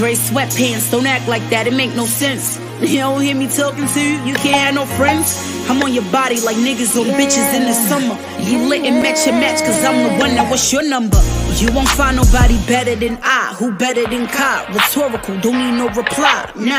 gray sweatpants. Don't act like that, it make no sense. You don't hear me talking to you, you can't have no friends. I'm on your body like niggas on bitches in the summer. You lit and match your match, cause I'm the one. Now what's your number? You won't find nobody better than I. Who better than Kai? Rhetorical, don't need no reply. Now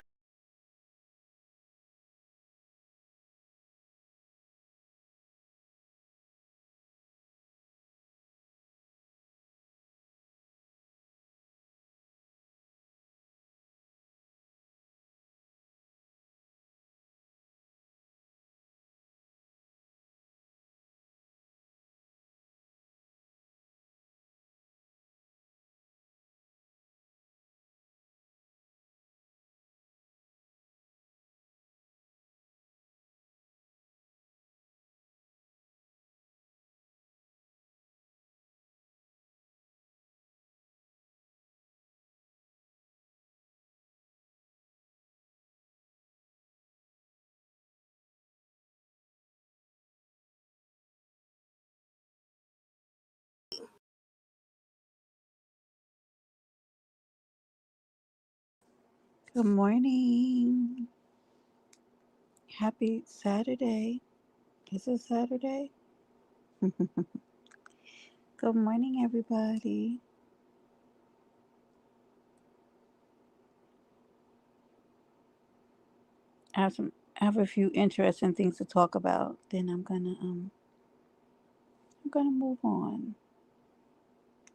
Good morning. Happy Saturday. Is it Saturday? Good morning, everybody. I have a few interesting things to talk about. Then I'm gonna move on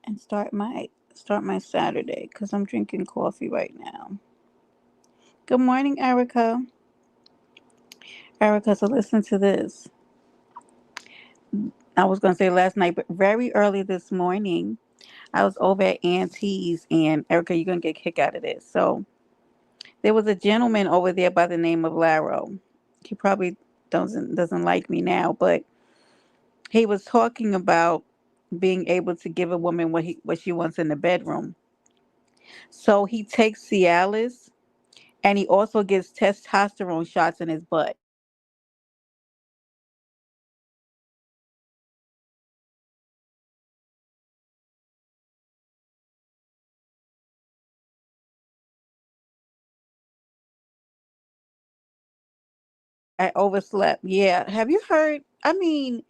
and start my Saturday because I'm drinking coffee right now. Good morning, Erica. Erica, so listen to this. I was gonna say last night, but very early this morning, I was over at Auntie's, and Erica, you're gonna get a kick out of this. So there was a gentleman over there by the name of Laro. He probably doesn't like me now, but he was talking about being able to give a woman what she wants in the bedroom. So he takes Cialis and he also gives testosterone shots in his butt. I overslept. Yeah. Have you heard? I mean,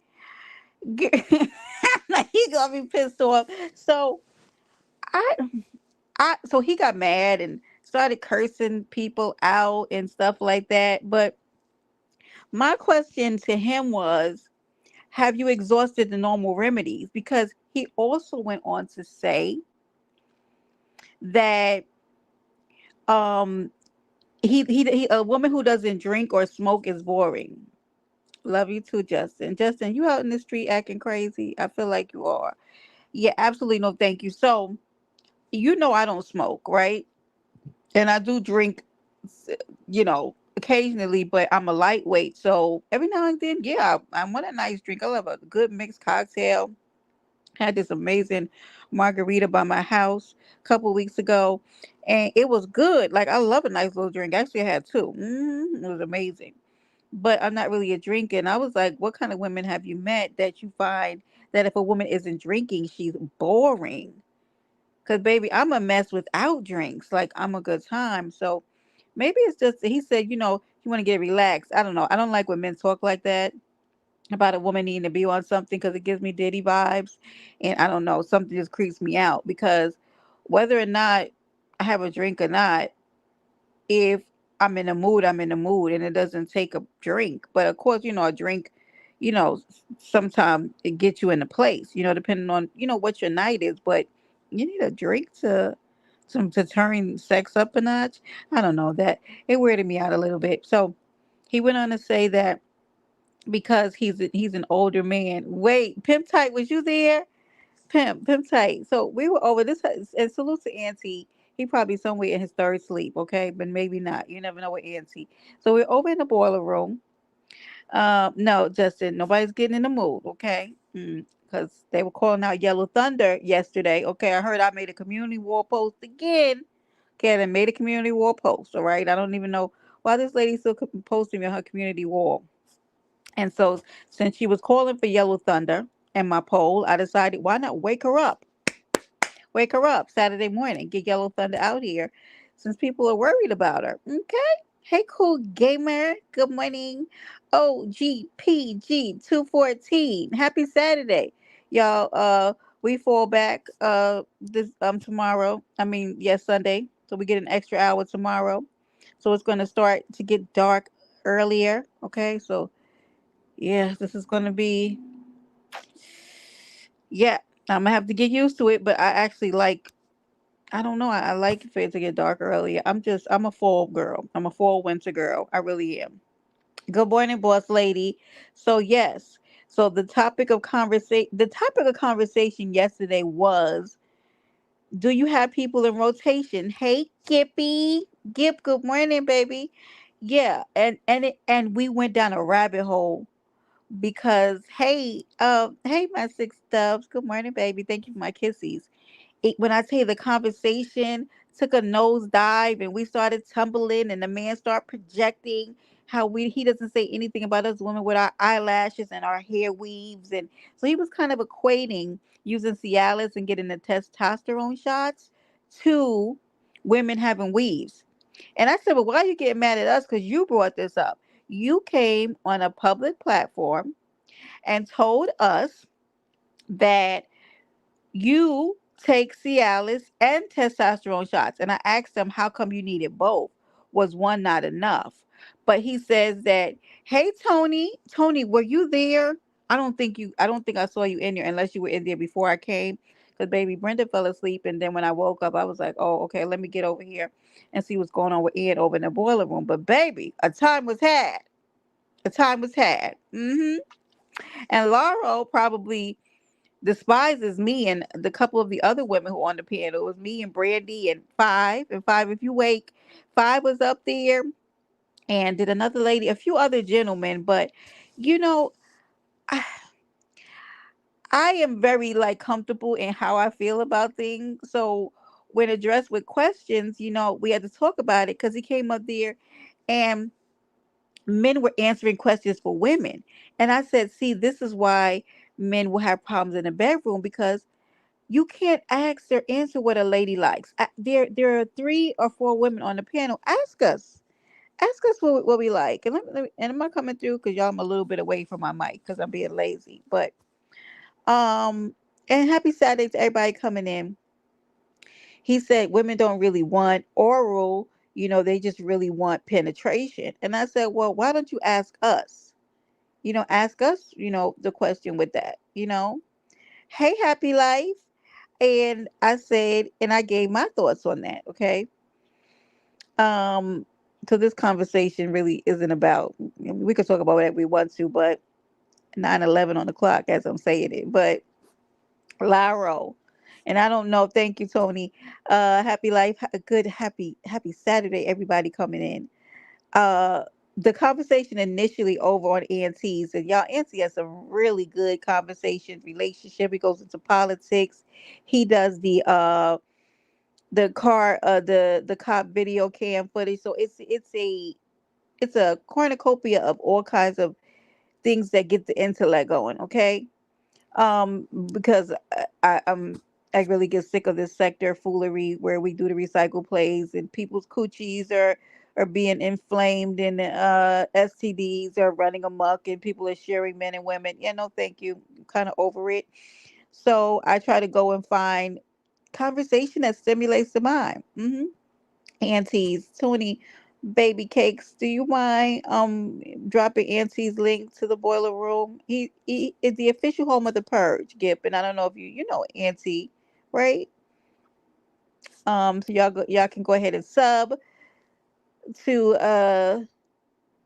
like he got me pissed off. So I so he got mad and started cursing people out and stuff like that. But my question to him was, have you exhausted the normal remedies? Because he also went on to say that um he a woman who doesn't drink or smoke is boring. Love you too, Justin. Justin, you out in the street acting crazy? I feel like you are. Yeah, absolutely no thank you. So, I don't smoke, right? And I do drink, occasionally, but I'm a lightweight. So every now and then, yeah, I want a nice drink. I love a good mixed cocktail. Had this amazing margarita by my house a couple weeks ago, and it was good. Like I love a nice little drink. Actually, I had two. It was amazing. But I'm not really a drinker. And I was like, what kind of women have you met that you find that if a woman isn't drinking, she's boring? Because baby, I'm a mess without drinks. Like I'm a good time. So maybe it's just he said, you want to get relaxed. I don't know. I don't like when men talk like that about a woman needing to be on something because it gives me Diddy vibes. And I don't know, something just creeps me out because whether or not I have a drink or not, if I'm in a mood, I'm in a mood and it doesn't take a drink. But of course, a drink, sometimes it gets you in a place, depending on, what your night is. But you need a drink to turn sex up a notch. I don't know that it weirded me out a little bit. So he went on to say that because he's an older man. Wait, Pimp Tight, was you there? Pimp Tight. So we were over this, and salute to Auntie. He probably somewhere in his third sleep, okay, but maybe not. You never know with Auntie. So we're over in the boiler room. No, Justin, nobody's getting in the mood, okay? Because they were calling out Yellow Thunder yesterday. Okay, I heard I made a community wall post again. Okay, I made a community wall post. All right, I don't even know why this lady still posting me on her community wall. And so, since she was calling for Yellow Thunder and my poll, I decided why not wake her up? Wake her up Saturday morning, get Yellow Thunder out here. since people are worried about her. Okay. Hey, cool gamer. Good morning. OGPG214. Happy Saturday. Y'all, we fall back this tomorrow. I mean, yes, Sunday. So we get an extra hour tomorrow. So it's gonna start to get dark earlier. Okay, so yeah, this is gonna be yeah. I'm gonna have to get used to it, but I actually like I don't know. I like for it to get dark earlier. I'm a fall girl. I'm a fall winter girl. I really am. Good morning, boss lady. So yes. So the topic of conversation yesterday was, do you have people in rotation? Hey, Gippy. Gip, good morning, baby. Yeah, and we went down a rabbit hole because hey my six doves. Good morning, baby. Thank you for my kissies. When I tell you the conversation took a nosedive and we started tumbling and the man started projecting how he doesn't say anything about us women with our eyelashes and our hair weaves, and so he was kind of equating using Cialis and getting the testosterone shots to women having weaves. And I said, well, why are you getting mad at us? Because you brought this up. You came on a public platform and told us that you take Cialis and testosterone shots. And I asked him, how come you needed both? Was one not enough? But he says that, hey, Tony, were you there? I don't think I saw you in there unless you were in there before I came. Because baby Brenda fell asleep. And then when I woke up, I was like, oh, okay, let me get over here and see what's going on with Ian over in the boiler room. But baby, a time was had. A time was had. And Laurel probably despises me and the couple of the other women who were on the panel. It was me and Brandy and Five if you wake. Five was up there, and did another lady, a few other gentlemen. But you know, I, I am very like comfortable in how I feel about things. So when addressed with questions, we had to talk about it because he came up there and men were answering questions for women. And I said, see, this is why men will have problems in the bedroom, because you can't ask or answer what a lady likes. There are 3 or 4 women on the panel. Ask us what we like. And and I'm not coming through because y'all, I'm a little bit away from my mic because I'm being lazy. But and happy Saturday to everybody coming in. He said women don't really want oral. They just really want penetration. And I said, well, why don't you ask us? Ask us. The question with that. Hey, happy life. And I said, and I gave my thoughts on that. Okay. Um, so this conversation really isn't about, we could talk about whatever we want to, but 9/11 on the clock as I'm saying it. But Laro, and I don't know. Thank you, Tony. Happy life. A good, happy Saturday, everybody coming in. Uh, the conversation initially over on Auntie's, and y'all, Auntie has some really good conversation, relationship. He goes into politics. He does the cop video cam footage. So it's a cornucopia of all kinds of things that get the intellect going. Okay. Because I really get sick of this sector foolery where we do the recycle plays and people's coochies are being inflamed, and STDs are running amok and people are sharing, men and women. Yeah, no, thank you. Kind of over it. So I try to go and find conversation that stimulates the mind. Auntie's Tony, baby cakes. Do you mind dropping Auntie's link to the boiler room? He is the official home of the purge, Gip, and I don't know if you know Auntie, right? So y'all can go ahead and sub to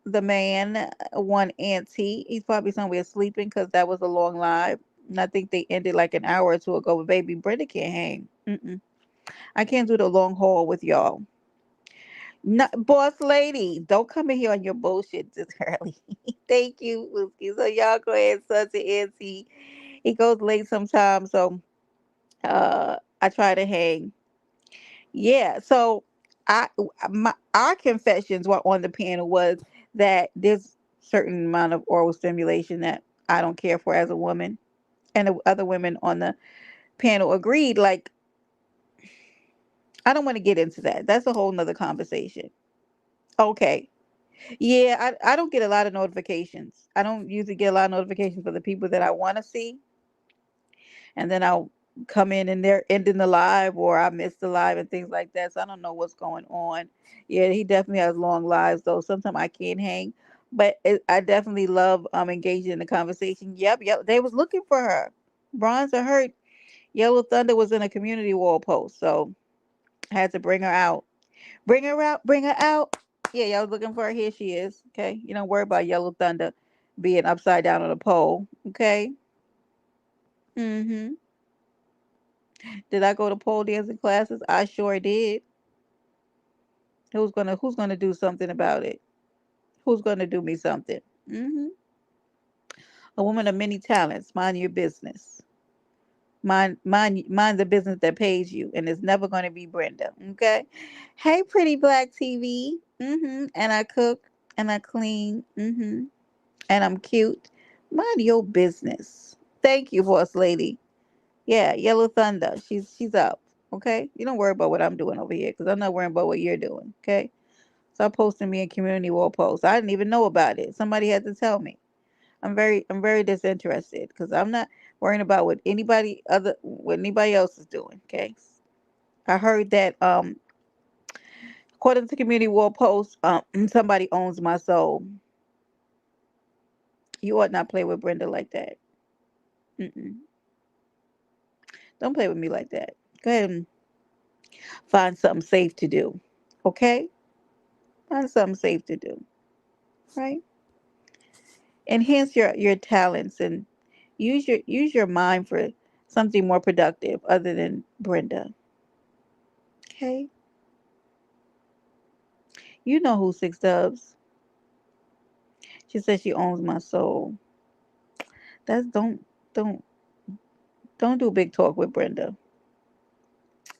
the man, one Auntie. He's probably somewhere sleeping because that was a long live. And I think they ended like an hour or two ago. But baby, Brenda can't hang. I can't do the long haul with y'all. No, boss lady, don't come in here on your bullshit this early. Thank you, Whiskey. So y'all go ahead and sub to Auntie. He goes late sometimes, so I try to hang. Yeah, so our confessions while on the panel was that there's certain amount of oral stimulation that I don't care for as a woman, and the other women on the panel agreed. Like I don't want to get into that. That's a whole nother conversation. Okay. Yeah, I don't get a lot of notifications. I don't usually get a lot of notifications for the people that I want to see, and then I'll come in and they're ending the live, or I miss the live and things like that. So I don't know what's going on. Yeah, he definitely has long lives though. Sometimes I can't hang, but I definitely love engaging in the conversation. Yep. They was looking for her. Bronze or hurt. Yellow Thunder was in a community wall post, so I had to bring her out. Bring her out. Bring her out. Yeah, y'all was looking for her. Here she is. Okay, you don't worry about Yellow Thunder being upside down on a pole. Okay. Mm-hmm. Did I go to pole dancing classes? I sure did. Who's gonna do something about it? Who's gonna do me something? Mm-hmm. A woman of many talents. Mind your business. Mind the business that pays you, and it's never gonna be Brenda. Okay. Hey, pretty black TV. Mm-hmm. And I cook and I clean. Mm-hmm. And I'm cute. Mind your business. Thank you, boss lady. Yeah, Yellow Thunder. She's up. Okay. You don't worry about what I'm doing over here, because I'm not worrying about what you're doing. Okay. Stop posting me in community wall posts. I didn't even know about it. Somebody had to tell me. I'm very disinterested, because I'm not worrying about what anybody else is doing. Okay. I heard that according to community wall posts, somebody owns my soul. You ought not play with Brenda like that. Mm-mm. Don't play with me like that. Go ahead and find something safe to do. Okay? Find something safe to do. Right? Enhance your talents and use your mind for something more productive other than Brenda. Okay? You know who Six Dubs. She says she owns my soul. That's don't don't do big talk with Brenda.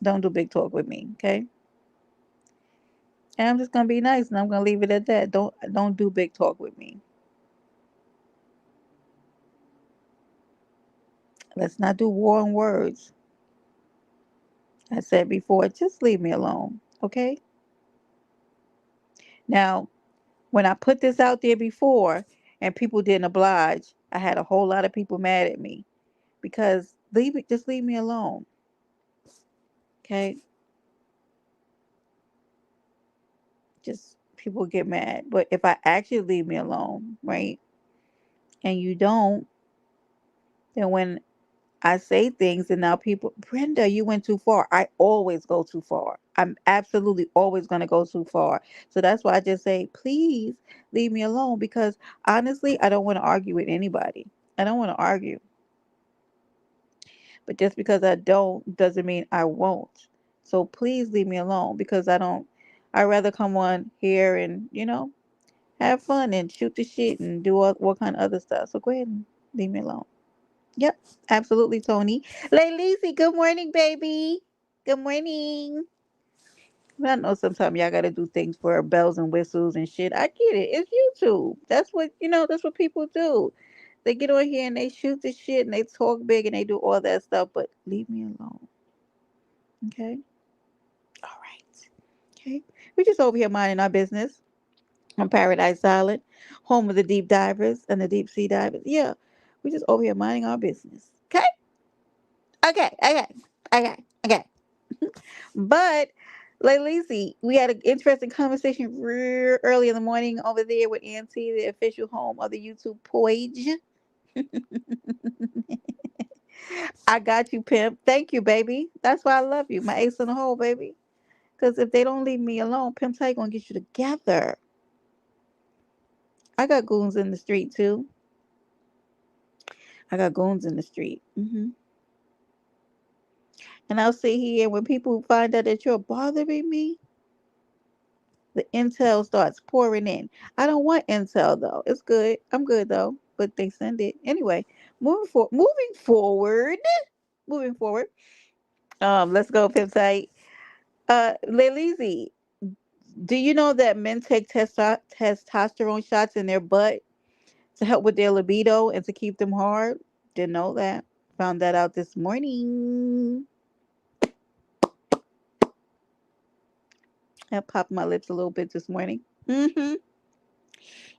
Don't do big talk with me, okay? And I'm just gonna be nice and I'm gonna leave it at that. Don't do big talk with me. Let's not do war on words. I said before, just leave me alone, okay? Now, when I put this out there before and people didn't oblige, I had a whole lot of people mad at me because just leave me alone, okay? Just people get mad. But if I actually leave me alone, right, and you don't, then when I say things and now people, Brenda, you went too far. I always go too far. I'm absolutely always going to go too far. So that's why I just say, please leave me alone, because honestly, I don't want to argue with anybody. I don't want to argue. But just because I don't doesn't mean I won't. So please leave me alone, because I don't, I'd rather come on here and, have fun and shoot the shit and do all kind of other stuff. So go ahead and leave me alone. Yep, absolutely, Tony. Lacey, good morning, baby. Good morning. I know sometimes y'all gotta do things for bells and whistles and shit. I get it. It's YouTube. That's what people do. They get on here and they shoot the shit and they talk big and they do all that stuff, but leave me alone. Okay? All right. Okay. We're just over here minding our business on Paradise Island, home of the deep divers and the deep sea divers. Yeah. We're just over here minding our business. Okay? Okay. But Lacey, we had an interesting conversation real early in the morning over there with Auntie, the official home of the YouTube page. I got you, pimp. Thank you, baby. That's why I love you, my ace in the hole, baby. Because if they don't leave me alone, pimps, how you gonna get you together? I got goons in the street too. I got goons in the street. And I'll sit here when people find out that you're bothering me, the intel starts pouring in. I don't want intel though. It's good. I'm good though. But they send it anyway. Moving forward. Let's go, Peptide. Lelizy, do you know that men take testosterone shots in their butt to help with their libido and to keep them hard? Didn't know that. Found that out this morning. I popped my lips a little bit this morning. Hmm.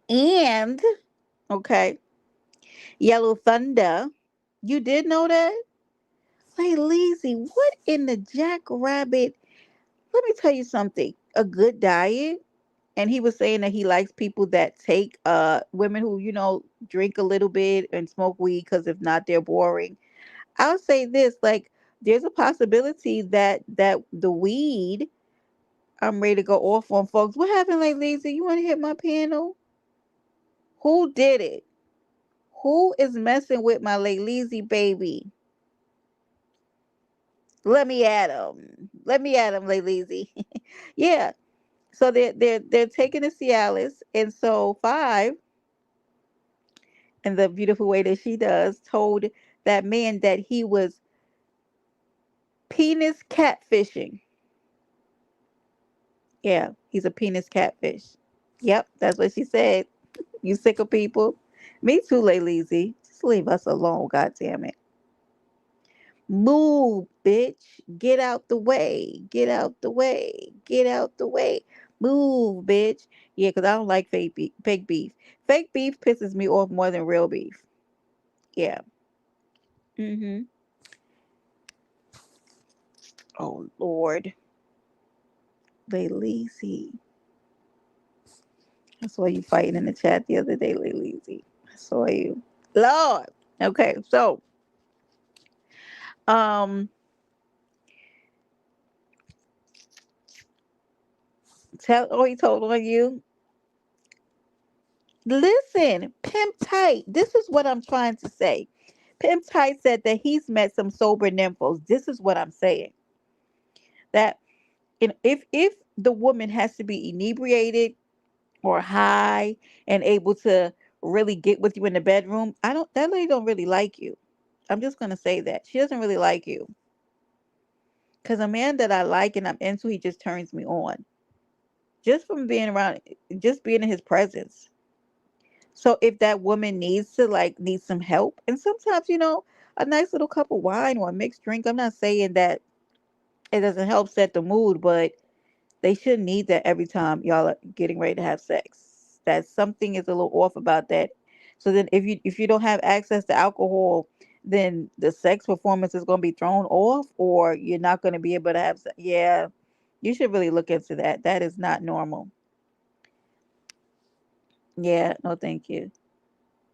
And okay, Yellow Thunder. You did know that? Like lazy. What in the jackrabbit? Let me tell you something. A good diet. And he was saying that he likes people that take women who, drink a little bit and smoke weed because if not, they're boring. I'll say this, like, there's a possibility that the weed. I'm ready to go off on folks. What happened, like lazy? You want to hit my panel? Who did it? Who is messing with my Lay Lazy baby? Let me at him. Let me at him, Lay Lazy. Yeah. So they're taking the Cialis, and so Five, in the beautiful way that she does, told that man that he was penis catfishing. Yeah, he's a penis catfish. Yep, that's what she said. You sick of people? Me too, Lay Lazy. Just leave us alone, God damn it. Move, bitch. Get out the way. Get out the way. Get out the way. Move, bitch. Yeah, because I don't like fake beef. Fake beef. Fake beef pisses me off more than real beef. Yeah. Mm-hmm. Oh, Lord. They lazy. I saw you fighting in the chat the other day, Lay Lazy. I saw you. Lord. Okay, so, um, he told on you. Listen, Pimp Tight. This is what I'm trying to say. Pimp Tight said that he's met some sober nymphos. This is what I'm saying. That if the woman has to be inebriated or high and able to really get with you in the bedroom, I don't that lady don't really like you. I'm just gonna say that. She doesn't really like you. Cause a man that I like and I'm into, he just turns me on. Just from being around, just being in his presence. So if that woman needs to like need some help, and sometimes a nice little cup of wine or a mixed drink. I'm not saying that it doesn't help set the mood, but they shouldn't need that every time y'all are getting ready to have sex. That something is a little off about that. So then if you don't have access to alcohol, then the sex performance is going to be thrown off, or you're not going to be able to have sex. Yeah, you should really look into that. That is not normal. Yeah, no, thank you.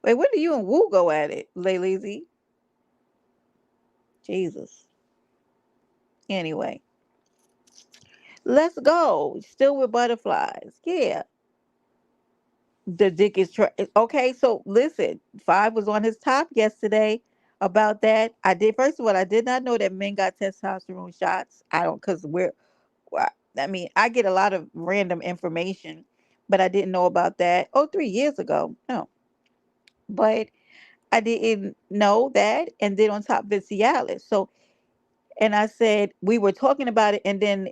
Wait, when do you and Woo go at it, Lay Lazy? Jesus. Anyway, let's go. Still with butterflies. Yeah. The dick is okay. So listen, Five was on his top yesterday about that. First of all, I did not know that men got testosterone shots. I don't, because I mean, I get a lot of random information, but I didn't know about that. Oh, 3 years ago. No, but I didn't know that. And then on top of it, Cialis. So, and I said, we were talking about it, and then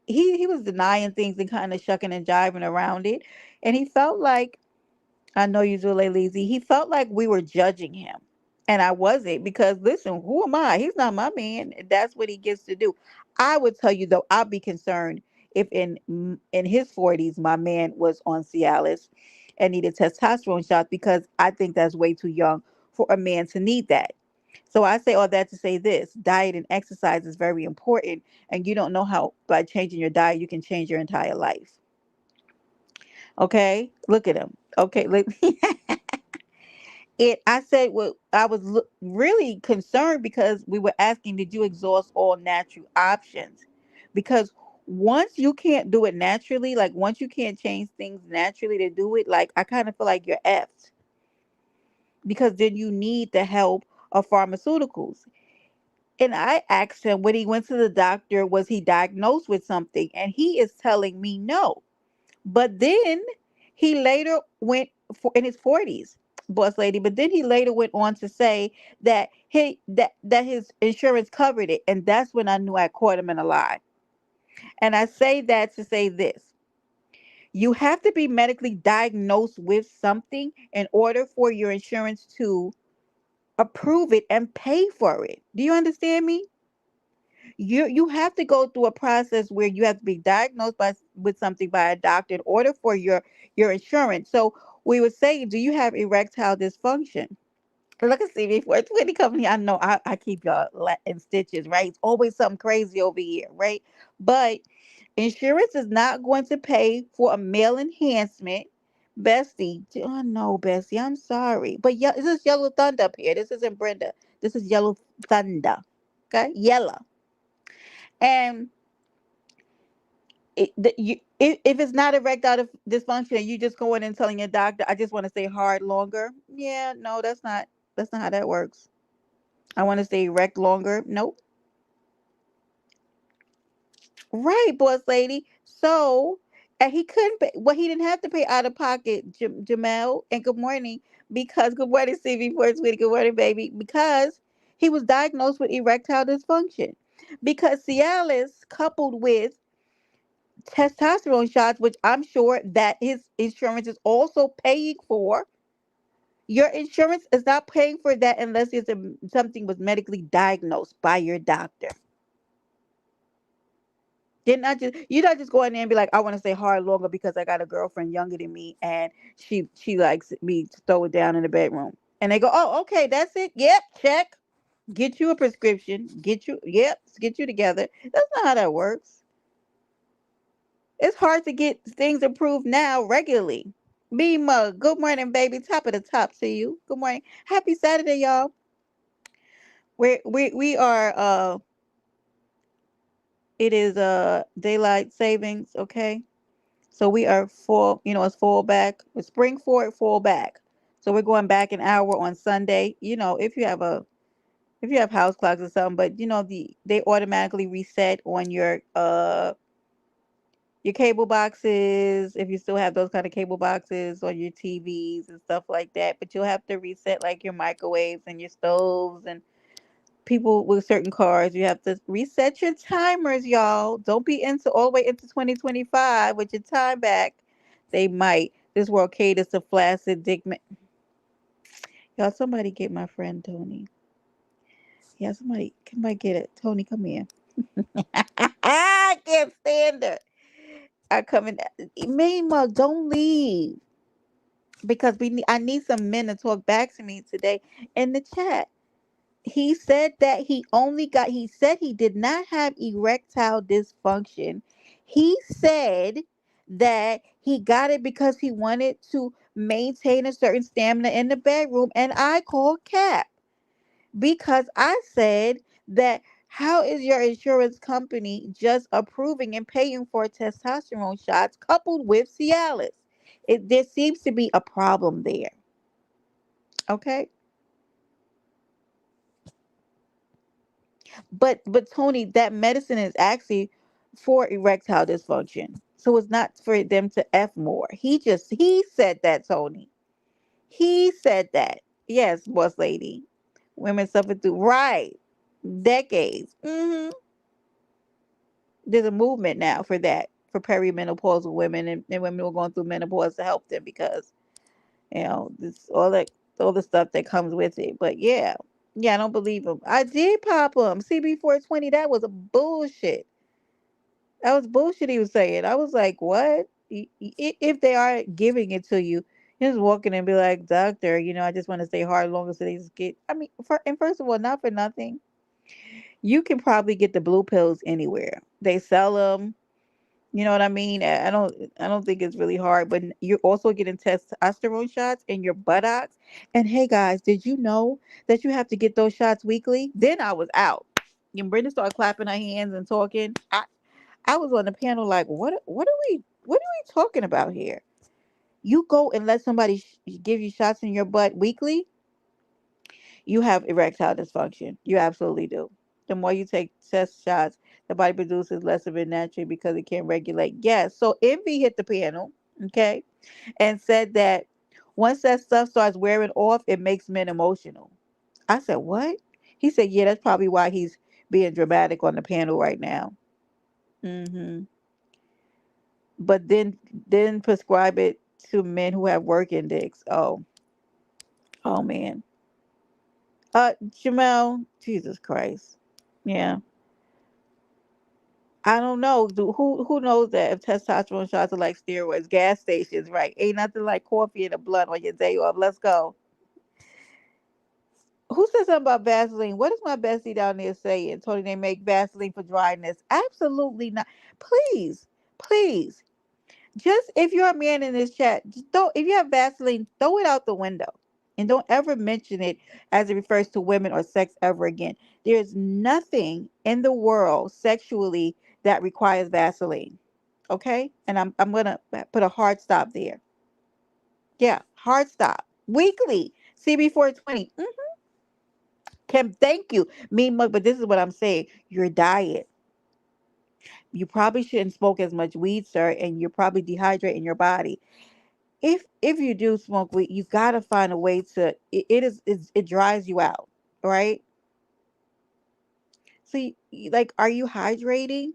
he was denying things and kind of shucking and jiving around it. And he felt like, I know you do, lazy. He felt like we were judging him. And I wasn't, because listen, who am I? He's not my man. That's what he gets to do. I would tell you though, I'd be concerned if in his 40s my man was on Cialis and needed testosterone shots, because I think that's way too young for a man to need that. So I say all that to say this: diet and exercise is very important, and you don't know how by changing your diet you can change your entire life. Okay, look at him. Okay, look. I said, well, I was really concerned because we were asking, did you exhaust all natural options? Because once you can't do it naturally, like once you can't change things naturally to do it, like I kind of feel like you're effed, because then you need the help of pharmaceuticals. And I asked him, when he went to the doctor, was he diagnosed with something? And he is telling me no. But then he later went in his 40s, boss lady. But then he later went on to say that that his insurance covered it, and that's when I knew I caught him in a lie. And I say that to say this: you have to be medically diagnosed with something in order for your insurance to approve it and pay for it. Do you understand me? You have to go through a process where you have to be diagnosed with something by a doctor in order for your insurance. So we would say, do you have erectile dysfunction? Look at CV420 company. I know I keep y'all in stitches, right? It's always something crazy over here, right? But insurance is not going to pay for a male enhancement. Bestie, oh no, Bestie, I'm sorry. But yeah, this is Yellow Thunder up here. This isn't Brenda. This is Yellow Thunder. Okay? Yella. And if it's not erectile dysfunction and you just go in and telling your doctor, I just want to stay hard longer. Yeah, no, that's not how that works. I want to stay erect longer. Nope. Right, boss lady. So, and he couldn't pay, well, he didn't have to pay out of pocket, Jamel. And good morning, because good morning, CV4 sweetie. Good morning, baby. Because he was diagnosed with erectile dysfunction. Because Cialis, coupled with testosterone shots, which I'm sure that his insurance is also paying for. Your insurance is not paying for that unless something was medically diagnosed by your doctor. You're not just going in and be like, I want to stay hard longer because I got a girlfriend younger than me and she likes me to throw it down in the bedroom. And they go, oh, okay, that's it. Yep, check. Get you a prescription. Get you together. That's not how that works. It's hard to get things approved now regularly. B Mug, good morning, baby. Top of the top to you. Good morning. Happy Saturday, y'all. We are it is daylight savings, okay? So we are full, it's fall back. It's spring forward, fall back. So we're going back an hour on Sunday. If you have house clocks or something, but they automatically reset on your cable boxes, if you still have those kind of cable boxes on your TVs and stuff like that. But you'll have to reset like your microwaves and your stoves and people with certain cars. You have to reset your timers, y'all. Don't be into all the way into 2025 with your time back. They might. This world caters to flaccid dick. Y'all, somebody get my friend Tony. Yeah, somebody get it. Tony, come here. I can't stand her. I come in. Mama, don't leave because I need some men to talk back to me today in the chat. He said that he said he did not have erectile dysfunction. He said that he got it because he wanted to maintain a certain stamina in the bedroom. And I called cap because I said that how is your insurance company just approving and paying for testosterone shots coupled with Cialis? There seems to be a problem there. Okay. But Tony, that medicine is actually for erectile dysfunction. So it's not for them to F more. He said that, Tony. He said that. Yes, boss lady. Women suffer through right decades. There's a movement now for that, for perimenopausal women and women who are going through menopause to help them because this all the stuff that comes with it. But yeah. Yeah, I don't believe him. I did pop him. CB420, that was a bullshit. That was bullshit he was saying. I was like, what? If they are giving it to you, you just walk in and be like, doctor, I just want to stay hard longer so they just get. I mean, and first of all, not for nothing, you can probably get the blue pills anywhere. They sell them. You know what I mean? I don't think it's really hard, but you're also getting testosterone shots in your buttocks. And hey guys, did you know that you have to get those shots weekly? Then I was out. And Brenda started clapping her hands and talking. I was on the panel like, what are we talking about here? You go and let somebody give you shots in your butt weekly, you have erectile dysfunction. You absolutely do. The more you take test shots, the body produces less of it naturally because it can't regulate. Yes. So Envy hit the panel, okay, and said that once that stuff starts wearing off, it makes men emotional. I said, what? He said, yeah, that's probably why he's being dramatic on the panel right now. hmm But then prescribe it to men who have work index. Oh man. Jamel, Jesus Christ. Yeah. I don't know. Who knows that if testosterone shots are like steroids, gas stations, right? Ain't nothing like coffee in the blood on your day off. Let's go. Who said something about Vaseline? What is my bestie down there saying? Tony, they make Vaseline for dryness. Absolutely not. Please, please. Just if you're a man in this chat, just don't, if you have Vaseline, throw it out the window. And don't ever mention it as it refers to women or sex ever again. There's nothing in the world sexually that requires Vaseline. Okay? And I'm gonna put a hard stop there. Yeah, hard stop. Weekly. CB420. Kim, thank you. Me, Mug, but this is what I'm saying. Your diet. You probably shouldn't smoke as much weed, sir, and you're probably dehydrating your body. If you do smoke weed, you gotta find a way to it dries you out, right? So like, are you hydrating?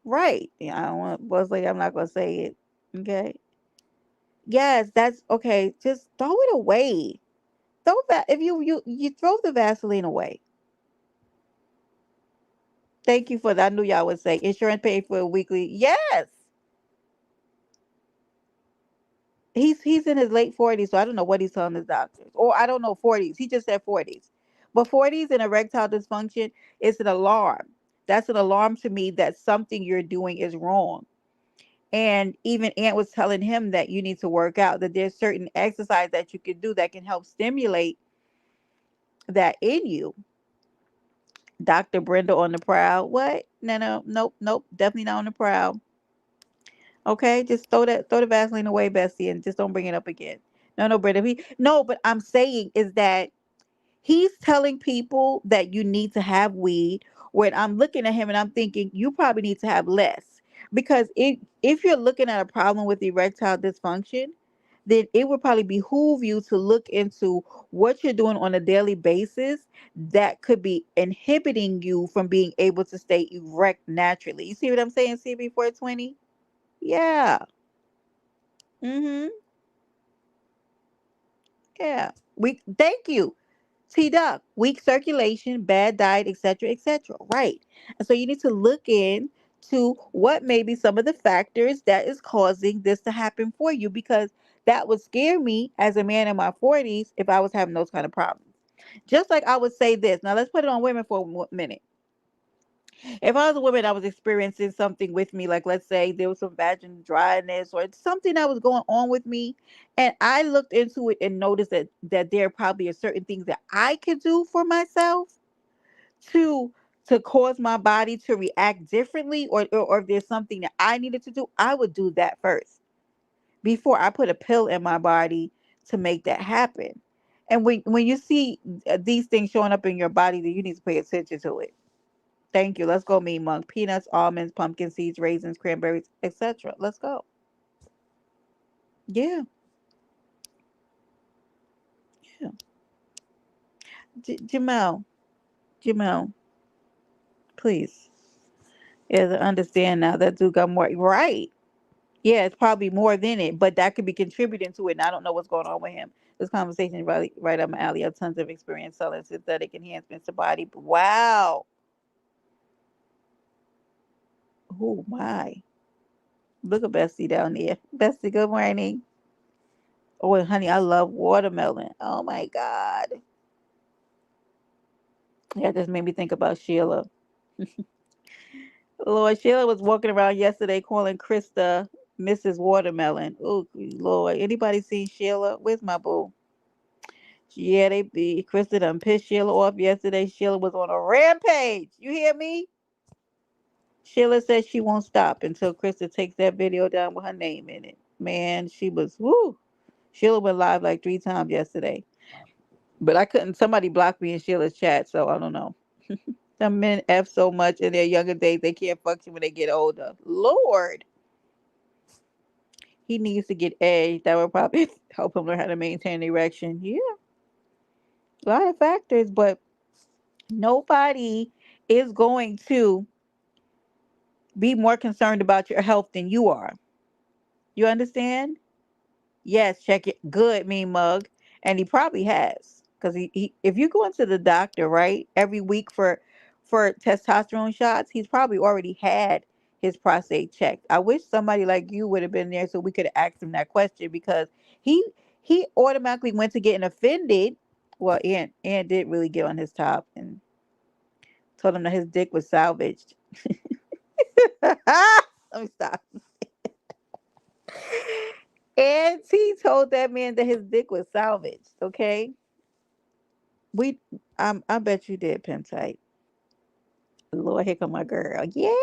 Right. Yeah, I don't want boss lady, I'm not gonna say it. Okay. Yes, that's okay. Just throw it away. Throw that if you throw the Vaseline away. Thank you for that. I knew y'all would say insurance paid for a weekly. Yes. He's in his late 40s, so I don't know what he's telling his doctors. Or I don't know 40s. He just said 40s. But 40s and erectile dysfunction is an alarm. That's an alarm to me that something you're doing is wrong. And even Aunt was telling him that you need to work out, that there's certain exercise that you can do that can help stimulate that in you. Dr. Brenda on the prowl. What? No, no, nope, nope. Definitely not on the prowl. Okay, just throw the Vaseline away, Bessie, and just don't bring it up again. No, no, Brenda. No, but I'm saying is that he's telling people that you need to have weed. When I'm looking at him and I'm thinking you probably need to have less, because if you're looking at a problem with erectile dysfunction, then it would probably behoove you to look into what you're doing on a daily basis that could be inhibiting you from being able to stay erect naturally. You see what I'm saying, CB420? Yeah. Mm-hmm. Yeah. We thank you. T Duck, weak circulation, bad diet, etc., etc. Right. And so you need to look in to what may be some of the factors that is causing this to happen for you, because that would scare me as a man in my 40s if I was having those kind of problems. Just like I would say this. Now let's put it on women for a minute. If I was a woman, I was experiencing something with me, like let's say there was some vaginal dryness or something that was going on with me, and I looked into it and noticed that there probably are certain things that I could do for myself to cause my body to react differently, or if there's something that I needed to do, I would do that first before I put a pill in my body to make that happen. And when you see these things showing up in your body, then you need to pay attention to it. Thank you. Let's go, me monk. Peanuts, almonds, pumpkin seeds, raisins, cranberries, etc. Let's go. Yeah, yeah. Jamel, Jamel, please. Yeah, I understand now that Duke got more right. Yeah, it's probably more than it, but that could be contributing to it. And I don't know what's going on with him. This conversation is right up my alley. I have tons of experience selling synthetic enhancements to body. Wow. Oh my. Look at Bessie down there. Bessie, good morning. Oh, and honey, I love watermelon. Oh my God. Yeah, just made me think about Sheila. Lord, Sheila was walking around yesterday calling Krista Mrs. Watermelon. Oh, Lord. Anybody seen Sheila? Where's my boo? Yeah, they be. Krista done pissed Sheila off yesterday. Sheila was on a rampage. You hear me? Sheila says she won't stop until Krista takes that video down with her name in it. Man, she was, woo. Sheila went live like 3 times yesterday. But I couldn't, somebody blocked me in Sheila's chat, so I don't know. Some men F so much in their younger days, they can't function when they get older. Lord, he needs to get A. That would probably help him learn how to maintain erection. Yeah, a lot of factors, but nobody is going to be more concerned about your health than you are. You understand? Yes, check it. Good, mean mug. And he probably has. Because if you go into the doctor, right, every week for testosterone shots, he's probably already had his prostate checked. I wish somebody like you would have been there so we could have asked him that question, because he he automatically went to getting offended. Well, Ann did really get on his top and told him that his dick was salvaged. Let me stop. And he told that man that his dick was salvaged. Okay, we I bet you did, Pentite. Lord, here come my girl. Yay!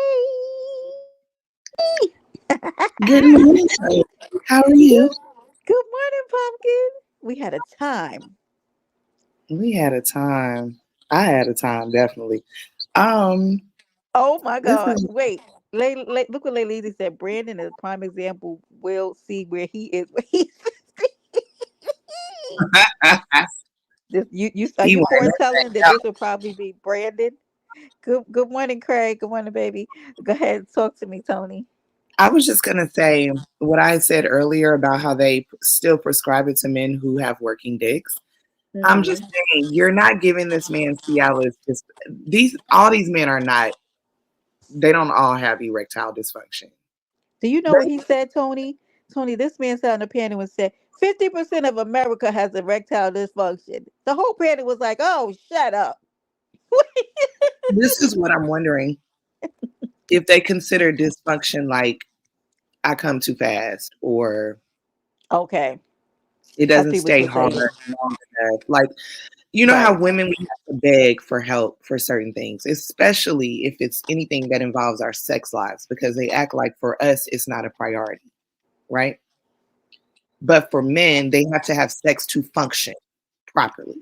Good morning, Tony. How are you? Good morning, Pumpkin. We had a time. We had a time. I had a time, definitely. Um, Oh my this God. is Wait. Look what Lady said. Brandon is a prime example. Will see where he is. Where he's this, you are he you wanted foretelling that that. this will probably be Brandon? Good morning, Craig. Good morning, baby. Go ahead, talk to me, Tony. I was just gonna say what I said earlier about how they still prescribe it to men who have working dicks. I'm just Hmm. saying you're not giving this man Cialis. Just these all these men are not. They don't all have erectile dysfunction. Do you know what he said, Tony? Tony, this man sat on the panel and said 50% of America has erectile dysfunction. The whole panel was like, "Oh, shut up." This is what I'm wondering if they consider dysfunction like I come too fast or Okay, it I doesn't see what stay you're hard saying. long enough. Like, you know how Right. women we have to beg for help for certain things, especially if it's anything that involves our sex lives, because they act like for us it's not a priority, right? But for men, they have to have sex to function properly. You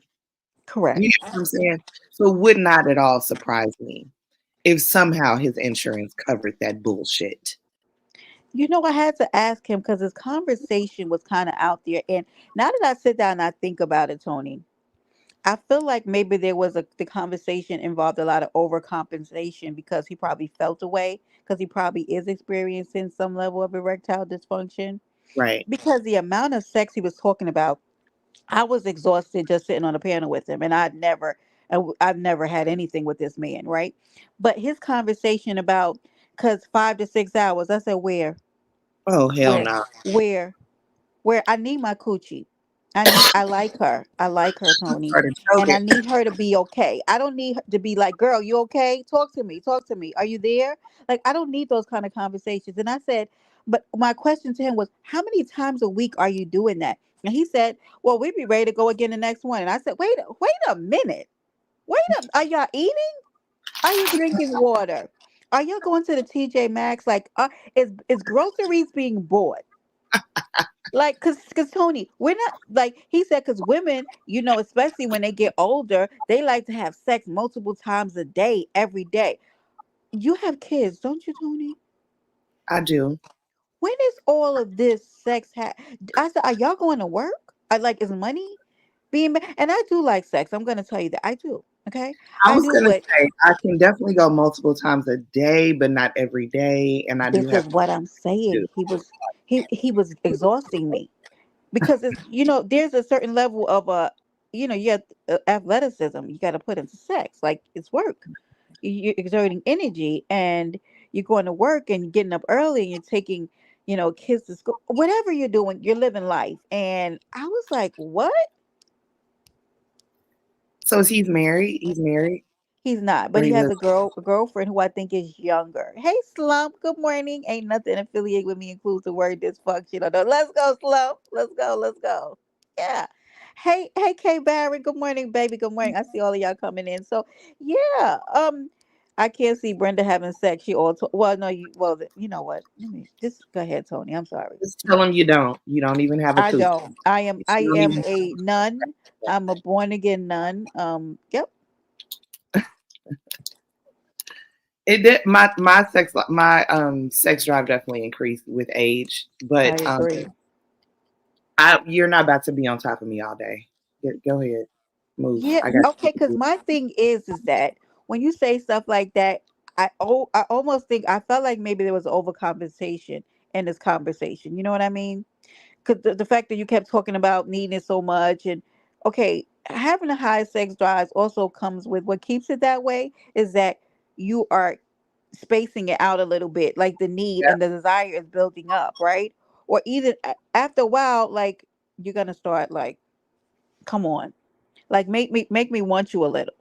Correct. know what I'm saying? So it would not at all surprise me if somehow his insurance covered that bullshit. You know, I had to ask him because his conversation was kind of out there. And now that I sit down and I think about it, Tony, I feel like maybe there was the conversation involved a lot of overcompensation because he probably felt away because he probably is experiencing some level of erectile dysfunction. Right. Because the amount of sex he was talking about, I was exhausted just sitting on a panel with him, and I've never had anything with this man, right? But his conversation about, because 5 to 6 hours, I said, Oh hell where, no. where, where I need my coochie. I like her. I like her, I Tony. started And I choking. need her to be okay. I don't need her to be like, girl, you okay? Talk to me. Talk to me. Are you there? Like, I don't need those kind of conversations. And I said, but my question to him was, how many times a week are you doing that? And he said, well, we'd be ready to go again the next one. And I said, wait a minute. Are y'all eating? Are you drinking water? Are y'all going to the TJ Maxx? Like, is groceries being bought? Like, cause Tony, we're not like he said, cause women, especially when they get older, they like to have sex multiple times a day, every day. You have kids, don't you, Tony? I do. When is all of this sex? I said, are y'all going to work? I like, is money being? And I do like sex. I'm gonna tell you that I do. Okay, I I was do, gonna but say I can definitely go multiple times a day, but not every day, and I do this have is to what I'm do. saying. He was exhausting me because it's there's a certain level of you have athleticism you got to put into sex, like it's work. You're exerting energy and you're going to work and you're getting up early and you're taking kids to school, whatever you're doing, you're living life. And I was like, what? So is he's married? He's married, He's not, or but he he has lives? a girlfriend who I think is younger. Hey, Slump. Good morning. Ain't nothing affiliated with me includes the word dysfunctional. No, let's go, Slump. Let's go. Let's go. Yeah. Hey, Kay Barrett. Good morning, baby. Good morning. I see all of y'all coming in. So, yeah. I can't see Brenda having sex. She all well, no, you know what? Let me just go ahead, Tony. I'm sorry. Just tell him you don't. You don't even have a I cooch. don't. I am. I You don't am even. a nun. I'm a born again nun. Yep. It did my sex drive definitely increased with age, I but agree. I you're not about to be on top of me all day. Go ahead, move. Yeah, I got okay, shit to because do. my thing is that when you say stuff like that, I almost think I felt like maybe there was overcompensation in this conversation. You know what I mean? Because the fact that you kept talking about needing it so much, and okay, having a high sex drive also comes with what keeps it that way is that you are spacing it out a little bit, like the need Yeah. and the desire is building up, right? Or either after a while, like you're gonna start like, come on, like make me want you a little.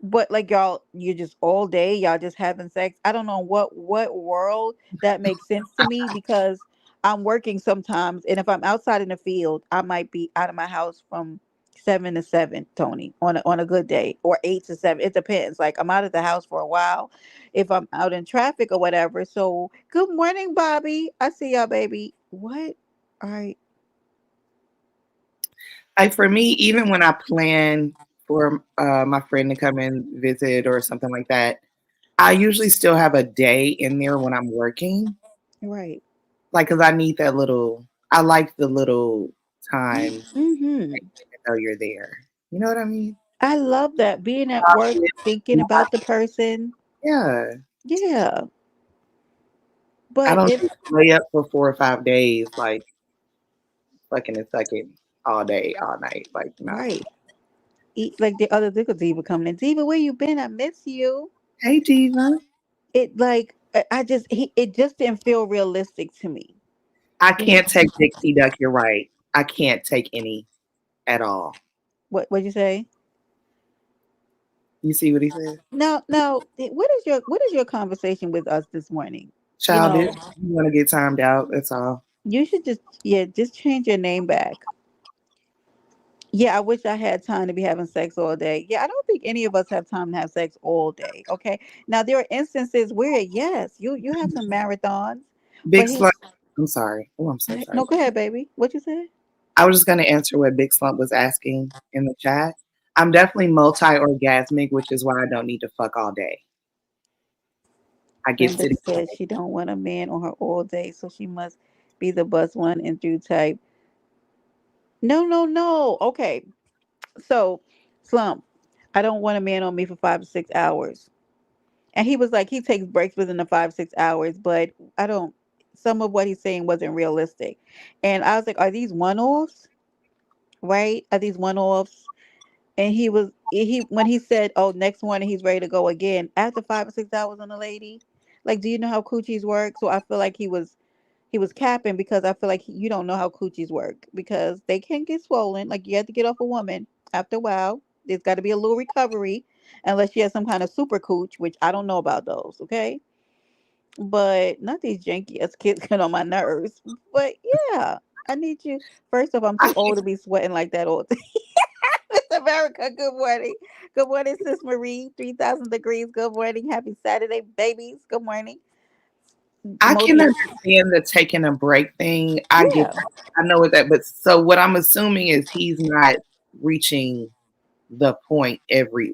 But like y'all, you're just all day, y'all just having sex. I don't know what world that makes sense to me because I'm working sometimes, and if I'm outside in the field, I might be out of my house from 7 to 7, Tony, on a good day, or 8 to 7. It depends. Like I'm out of the house for a while, if I'm out in traffic or whatever. So good morning, Bobby. I see y'all, baby. What? All right. Like for me, even when I plan for my friend to come and visit or something like that, I usually still have a day in there when I'm working. Right. Like, cause I need that little. I like the little time Mm-hmm. to know you're there. You know what I mean? I love that, being at work, thinking about the person. Yeah. Yeah, I but don't if just lay up for 4 or 5 days, like fucking and sucking all day, all night. Like, nah. right, like the other Diva coming in. Diva, where you been? I miss you. Hey, Diva. It like I just it just didn't feel realistic to me. I You- can't take Dixie Duck. You're right. I can't take any at all. what'd you say? You see what he said? No. What is your conversation with us this morning? You Childish. know, You want to get timed out. That's all. you should just change your name back. Yeah, I wish I had time to be having sex all day. Yeah, I don't think any of us have time to have sex all day. Okay. Now there are instances where yes, you have some marathons, but Big he Slump. I'm sorry. Oh, I'm so sorry. no, go ahead, baby. What you said? I was just going to answer what Big Slump was asking in the chat. I'm definitely multi orgasmic, which is why I don't need to fuck all day. I get Thunda city. said she don't want a man on her all day, so she must be the bus one and through type. No. Okay, so slump. I don't want a man on me for 5 to 6 hours. And he was like, he takes breaks within the 5 6 hours, but I don't. Some of what he's saying wasn't realistic, and I was like, are these one offs? Right? Are these one offs? And he when he said, oh, next morning he's ready to go again after 5 or 6 hours on a lady. Like, do you know how coochies work? So I feel like he was capping because I feel like you don't know how coochies work because they can get swollen. Like you have to get off a woman after a while. There's got to be a little recovery, unless she has some kind of super cooch, which I don't know about those. Okay, but not these janky ass kids get on my nerves. But yeah, I need you. First off, I'm I too old to be sweating like that all day. Miss America, good morning. Good morning, Sis Marie. 3,000 degrees. Good morning. Happy Saturday, babies. Good morning. I Most can people, understand the taking a break thing. I get yeah. that. I know what that, but so what I'm assuming is he's not reaching the point every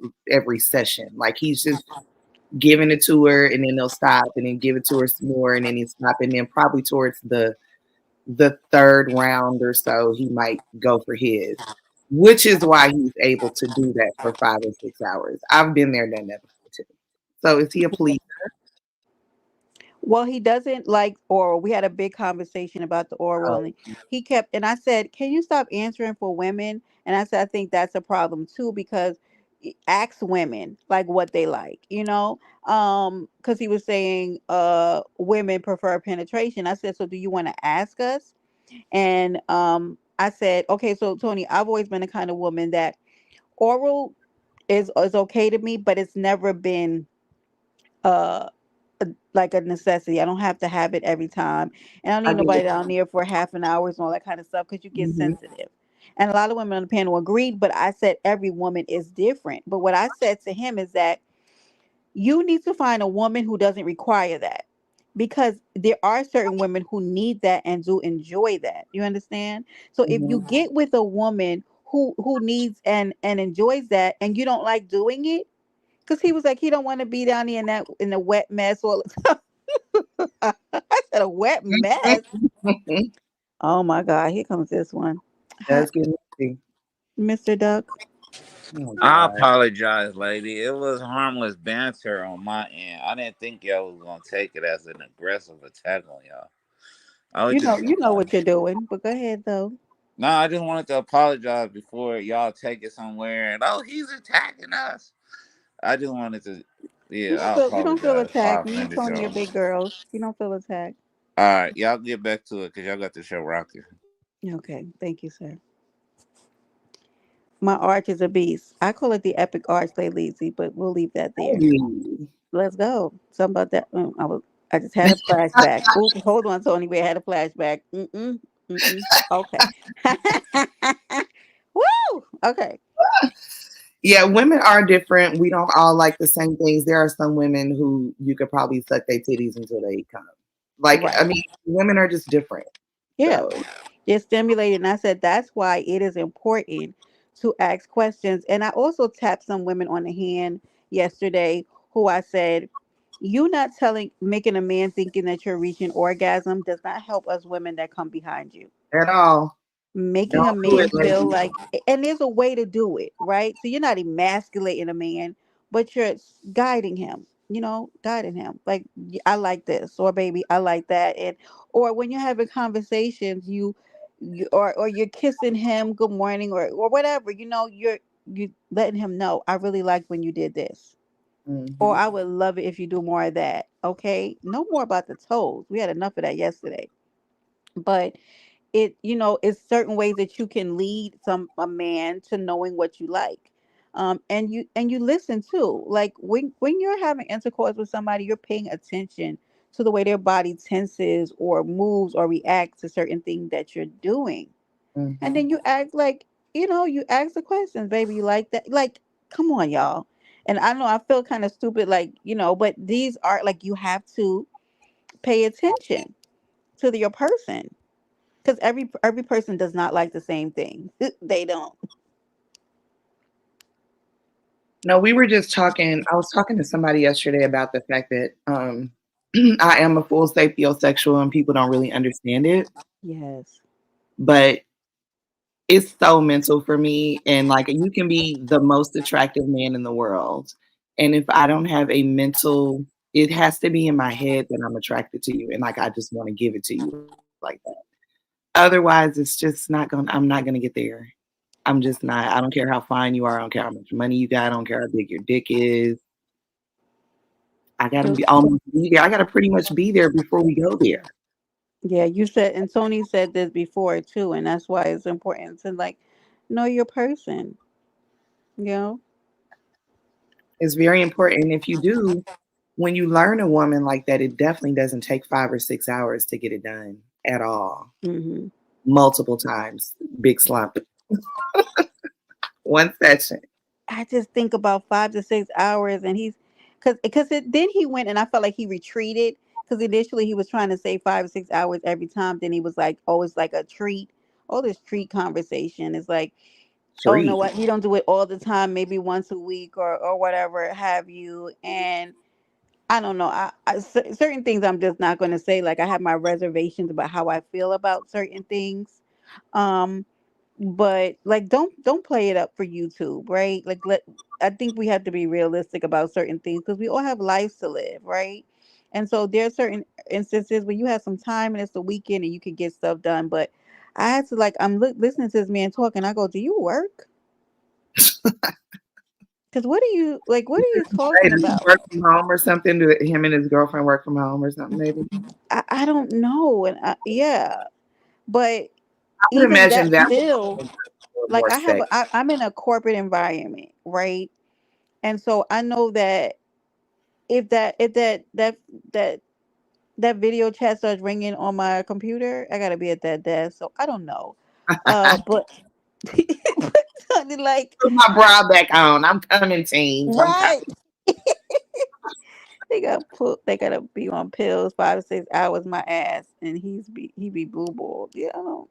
session. Like he's just giving it to her and then they'll stop and then give it to her some more and then he stop and then probably towards the third round or so he might go for his. Which is why he's able to do that for 5 or 6 hours. I've been there, done that before too. So is he a police? Well, he doesn't like oral. We had a big conversation about the oral, Oh, and he kept. And I said, "Can you stop answering for women?" And I said, "I think that's a problem too because ask women like what they like, because he was saying women prefer penetration. I said, so do you want to ask us? And I said, okay, so Tony, I've always been the kind of woman that oral is okay to me, but it's never been uh like a necessity. I don't have to have it every time. And I don't I need get nobody it. down there for half an hour and all that kind of stuff because you get Mhm, sensitive. And a lot of women on the panel agreed, but I said every woman is different. But what I said to him is that you need to find a woman who doesn't require that. Because there are certain women who need that and do enjoy that. You understand? So if you mhm. get with a woman who needs and enjoys that and you don't like doing it, because he was like he don't want to be down there in the wet mess all the I said a wet mess. Oh my God, here comes this one. Hi, Does get messy. Mr. Duck. Oh I God. apologize, lady. It was harmless banter on my end. I didn't think y'all was gonna take it as an aggressive attack on y'all. I was You know, just you know what you're doing, but go ahead though. No, I just wanted to apologize before y'all take it somewhere and oh, he's attacking us. I just wanted to, yeah, I You don't feel apologize. I attacked. Me and offended Tony are y'all. big girls. You don't feel attacked. All right, y'all get back to it because y'all got the show rocking. Okay, thank you, sir. My arch is a beast. I call it the epic arch lately, but we'll leave that there. Hey. Let's go. Something about that. I just had a flashback. Oop, hold on, Tony. We had a flashback. Mm-mm. Mm-mm. Okay. Woo. Okay. Yeah, women are different. We don't all like the same things. There are some women who you could probably suck their titties until they come. Like, I Right. mean, women are just different. Yeah. So, They're stimulated. And I said that's why it is important to ask questions. And I also tapped some women on the hand yesterday who I said, you not making a man thinking that you're reaching orgasm does not help us women that come behind you. at all, Making a don't do man it, feel ladies. like, and there's a way to do it, right? So you're not emasculating a man, but you're guiding him, guiding him like, I like this, or baby, I like that. And or when you're having conversations, or you're kissing him good morning, or whatever, you letting him know, I really like when you did this, or Hmm. I would love it if you do more of that. Okay, no more about the toes, we had enough of that yesterday. But it's certain ways that you can lead a man to knowing what you like. And you listen too, like when you're having intercourse with somebody, you're paying attention to the way their body tenses or moves or reacts to certain things that you're doing. And Hmm. then you act like, you ask the questions, baby, you like that, like, come on, y'all. And I know I feel kind of stupid, like, but these are like, you have to pay attention to your person, because every person does not like the same thing. They don't. No, we were just talking. I was talking to somebody yesterday about the fact that I am a full sapiosexual and people don't really understand it. Yes. But it's so mental for me. And like, you can be the most attractive man in the world. And if I don't have a mental, it has to be in my head that I'm attracted to you. And like, I just want to give it to you like that. Otherwise, it's just I'm not going to get there. I'm just not. I don't care how fine you are. I don't care how much money you got. I don't care how big your dick is. I got to So, be almost be there. I got to pretty much be there before we go there. yeah, you said, and Tony said this before too, and that's why it's important to, like, know your person. You know. It's very important. If you do, when you learn a woman like that, it definitely doesn't take 5 or 6 hours to get it done at all. Hmm. Multiple times. Big slump. One session. I just think about 5 to 6 hours, and then he went, and I felt like he retreated, because initially he was trying to say 5 or 6 hours every time. Then he was like, "Oh, it's like a treat." All this treat conversation is like, oh no, Treat. what, we don't do it all the time, maybe once a week, or whatever have you. And I don't know, certain things I'm just not going to say. Like, I have my reservations about how I feel about certain things. um but like, don't play it up for YouTube, right? Like, I think we have to be realistic about certain things, because we all have lives to live, right? And so there are certain instances where you have some time and it's the weekend and you can get stuff done. But I had to, like, I'm listening to this man talking, I go, do you work? Because what are you Hey, talking does he about? work from home or something? Do him and his girlfriend work from home or something, maybe? I don't know. And yeah, but I would even imagine that that still, would be like, more sex. I'm in a corporate environment, right? And so I know that if that video chat starts ringing on my computer, I gotta be at that desk. So I don't know. But like, Put my bra back on. I'm coming, teams. I'm coming. right. They gotta be on pills 5 to 6 hours my ass, and he be blue balled. Yeah, I don't.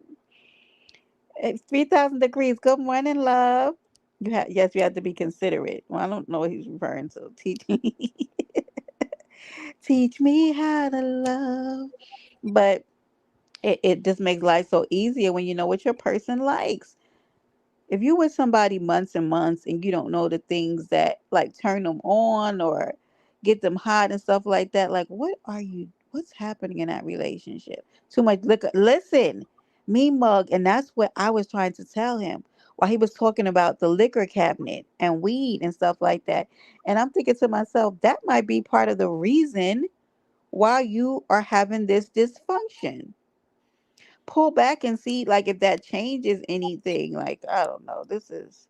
It's 3,000 degrees. Good morning, love. You have to be considerate. Well, I don't know what he's referring to. Teach me, teach me how to love. But it just makes life so easier when you know what your person likes. If you with somebody months and months and you don't know the things that, like, turn them on or get them hot and stuff like that, like, what's happening in that relationship? Too much liquor. Listen, Me mug, and that's what I was trying to tell him while he was talking about the liquor cabinet and weed and stuff like that. And I'm thinking to myself, that might be part of the reason why you are having this dysfunction. Pull back and see like if that changes anything. Like, I don't know. This is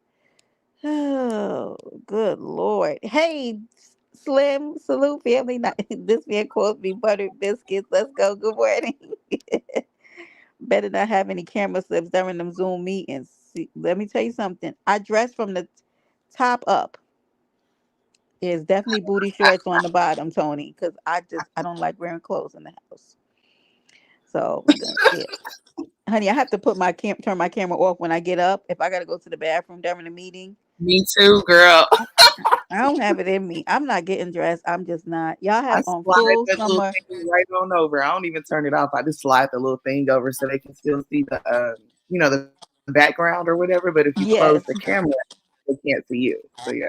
oh good lord. Hey Slim, salute family. This man calls me buttered biscuits. Let's go. Good morning. Better not have any camera slips during them Zoom meetings. See, let me tell you something. I dress from the top up. There's definitely booty shorts on the bottom, Tony, because I don't like wearing clothes in the house. So yeah, honey, I have to put my turn my camera off when I get up. If I gotta go to the bathroom during the meeting, Me too, girl. I don't have it in me. I'm not getting dressed. I'm just not. Y'all I have on slide full that little summer. thing right on over. I don't even turn it off. I just slide the little thing over so they can still see the the background or whatever. But if you close the Yes, camera, they can't see you. So yeah.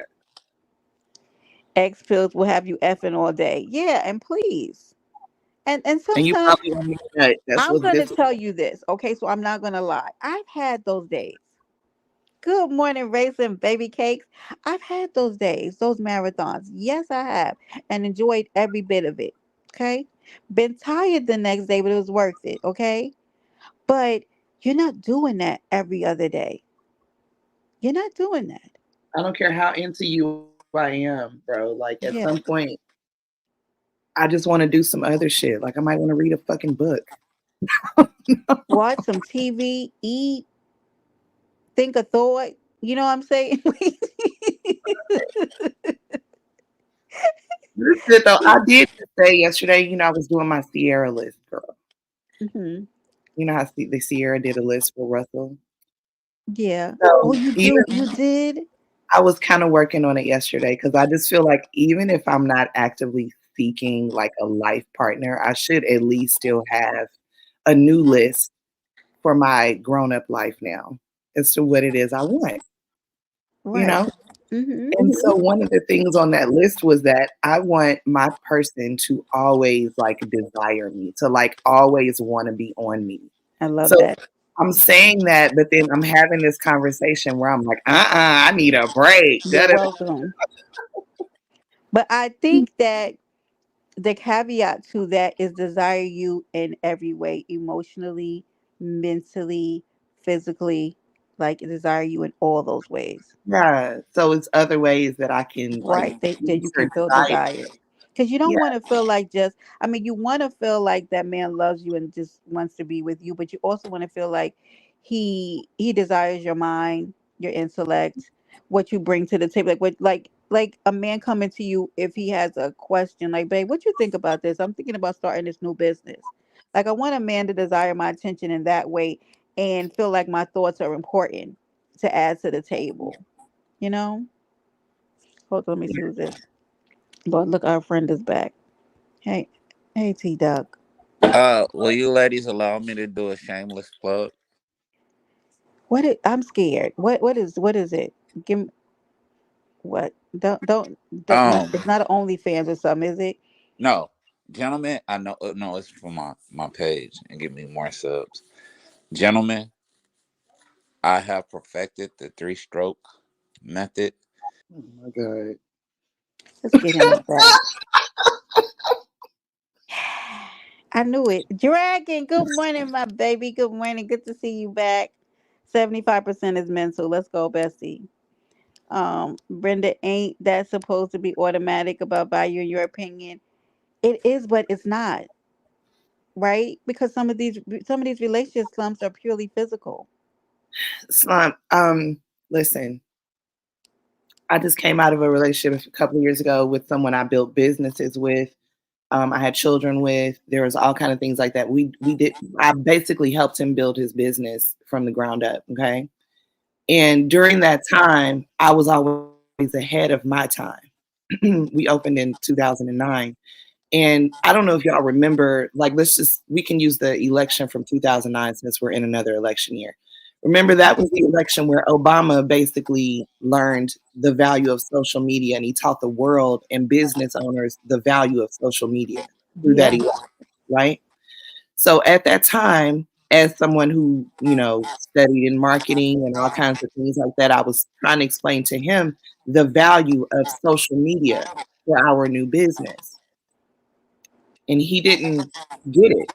X pills will have you effing all day. Yeah, and please. And And you sometimes probably want me to nut. That's I'm what gonna this. tell you this, okay? So I'm not gonna lie. I've had those days. Good morning, raisin baby cakes. I've had those days, those marathons. Yes, I have, and enjoyed every bit of it. Okay, been tired the next day, but it was worth it. Okay, but you're not doing that every other day. You're not doing that. I don't care how into you I am, bro. Like at some Yeah, point, I just want to do some other shit. Like I might want to read a fucking book. watch some TV, eat, think a thought. You know what I'm saying? This is it though. I did just say yesterday. I was doing my Sierra list, girl. hmm You know how the Sierra did a list for Russell. Yeah. Oh, So you even do. You did. I was kind of working on it yesterday because I just feel like even if I'm not actively seeking like a life partner, I should at least still have a new list for my grown up life now as to what it is I want, you Right. know? hmm And so one of the things on that list was that I want my person to always like desire me, to like always want to be on me. I love So that. I'm saying that, but then I'm having this conversation where I'm like, I need a break. You're welcome. But I think that the caveat to that is desire you in every way, emotionally, mentally, physically, like desire you in all those ways. Yeah. So it's other ways that I can like Right. That meet you your can feel desire. desire. Because you don't Yeah. want to feel like just, I mean, you want to feel like that man loves you and just wants to be with you, but you also want to feel like he desires your mind, your intellect, what you bring to the table. Like what like a man coming to you if he has a question, like, babe, what you think about this? I'm thinking about starting this new business. Like I want a man to desire my attention in that way and feel like my thoughts are important to add to the table, you know? Hold on, let me see who's this. Lord, look, our friend is back. Hey, hey, T Duck. Will you ladies allow me to do a shameless plug? I'm scared. What is it? Give me what? Don't not, Um, it's not OnlyFans or something, is it? no, gentlemen, I know. No, it's for my page and give me more subs. Gentlemen, I have perfected the three-stroke method. Oh my God. Let's get him back. I knew it. Dragon, good morning, my baby. Good morning. Good to see you back. 75% is mental. Let's go, Bessie. Brenda, ain't that supposed to be automatic about value in your opinion? It is, but it's not, right? Because some of these relationship slumps are purely physical. Slump. Listen, I just came out of a relationship a couple of years ago with someone I built businesses with. I had children with. There was all kind of things like that. We did. I basically helped him build his business from the ground up. Okay, and during that time, I was always ahead of my time. We opened in 2009. And I don't know if y'all remember, like, we can use the election from 2009 since we're in another election year. Remember, that was the election where Obama basically learned the value of social media and he taught the world and business owners the value of social media through that Yeah. election, right? So at that time, as someone who, studied in marketing and all kinds of things like that, I was trying to explain to him the value of social media for our new business. And he didn't get it.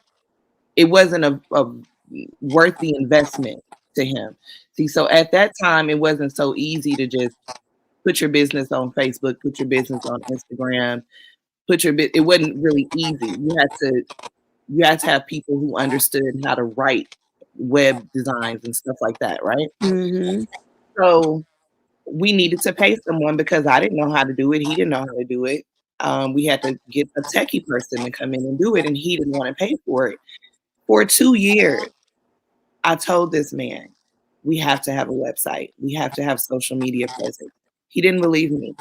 It wasn't a worth the investment to him. See, so at that time, it wasn't so easy to just put your business on Facebook, put your business on Instagram, it wasn't really easy. You had to have people who understood how to write web designs and stuff like that, right? Mm-hmm. So we needed to pay someone because I didn't know how to do it. He didn't know how to do it. We had to get a techie person to come in and do it, and he didn't want to pay for it. For 2 years, I told this man, we have to have a website. We have to have social media presence. He didn't believe me.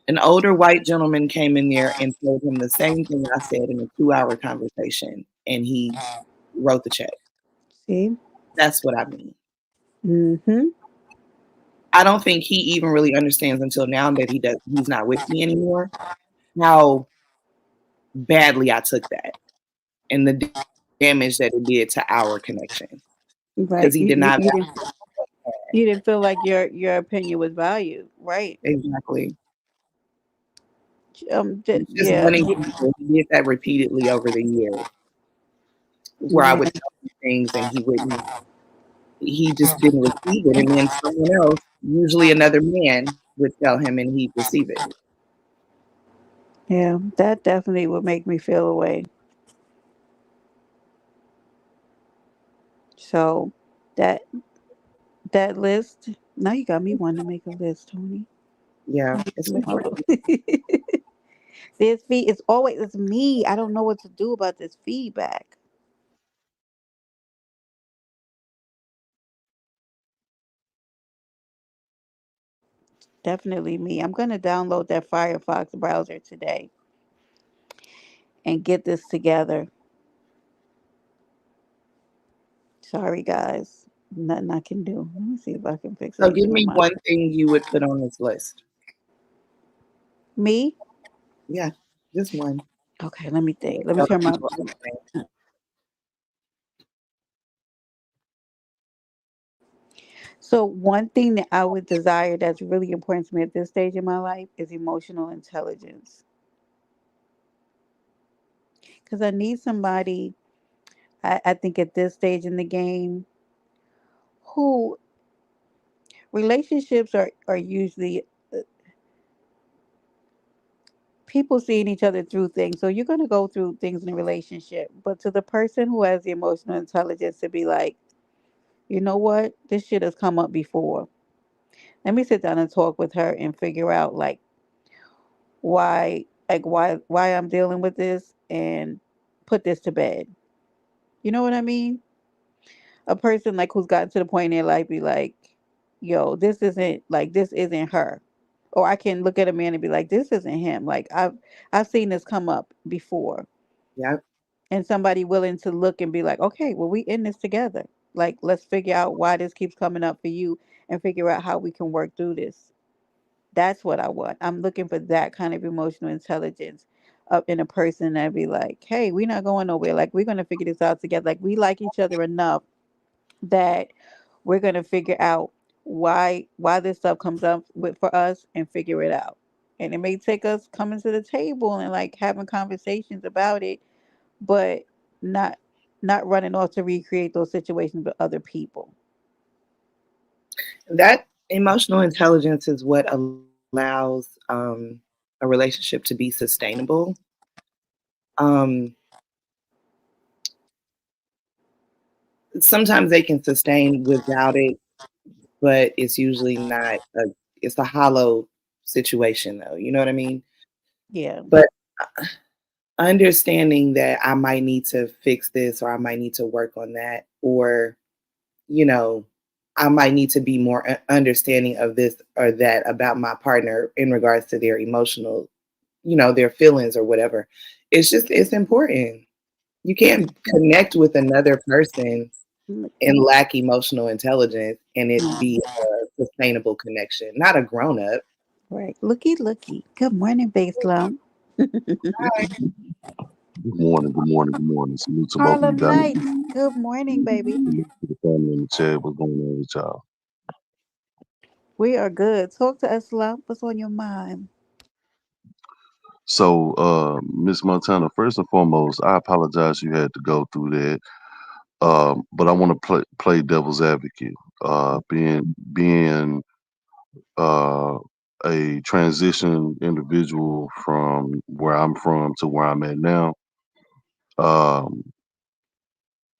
An older white gentleman came in there and told him the same thing I said in a 2-hour conversation, and he wrote the check. See? That's what I mean. Mm-hmm. I don't think he even really understands until now that he's not with me anymore, how badly I took that and the damage that it did to our connection. Because he Right. did You, not you, value you didn't you didn't feel like your opinion was valued. Right. exactly. Just Yeah. one example. He did that repeatedly over the years, where I Yeah. would tell him things and he just didn't receive it. And then someone else, usually another man, would tell him and he'd receive it. Yeah. That definitely would make me feel away. So that that list. Now you got me wanting to make a list, Tony. Yeah, Let me it's look my important. list. This feed it's always it's me. I don't know what to do about this feedback. Definitely me. I'm gonna download that Firefox browser today and get this together. Sorry guys. Nothing I can do. Let me see if I can fix So give anything on me my one thing you would put on this list. me. Yeah, just one. Okay, let me think. Let me Tell the turn my people I'm saying. so one thing that I would desire that's really important to me at this stage in my life is emotional intelligence. Because I need somebody, I think at this stage in the game, who relationships are usually people seeing each other through things. So you're going to go through things in a relationship. But to the person who has the emotional intelligence to be like, you know what? This shit has come up before. Let me sit down and talk with her and figure out why I'm dealing with this and put this to bed. You know what I mean? A person like who's gotten to the point in their life be like, yo, this isn't her. Or I can look at a man and be like, this isn't him. Like I've seen this come up before. Yep. And somebody willing to look and be like, okay, well we in this together. Like let's figure out why this keeps coming up for you and figure out how we can work through this. That's what I want. I'm looking for that kind of emotional intelligence in a person that be like, hey, we're not going nowhere. Like we're gonna figure this out together. Like we like each other enough that we're gonna figure out why this stuff comes up with for us and figure it out. And it may take us coming to the table and like having conversations about it, but not not running off to recreate those situations with other people. That emotional intelligence is what allows a relationship to be sustainable. Um, Sometimes they can sustain without it, but it's usually not it's a hollow situation though. You know what I mean? Yeah. But understanding that I might need to fix this or I might need to work on that or you know, I might need to be more understanding of this or that about my partner in regards to their emotional, their feelings or whatever. It's important. You can't connect with another person and lack emotional intelligence and it be a sustainable connection, not a grown up. Right. Looky, looky. Good morning, Base Lump. Good morning, good morning, good morning. Salute to both of you Harlem guys. Nights. Good morning, baby. Salute to the family in the chat. What's going on with y'all? We are good. Talk to us, love. What's on your mind? So, Miss Montana, first and foremost, I apologize you had to go through that. But I want to play devil's advocate. Being uh, a transition individual from where I'm from to where I'm at now. Um,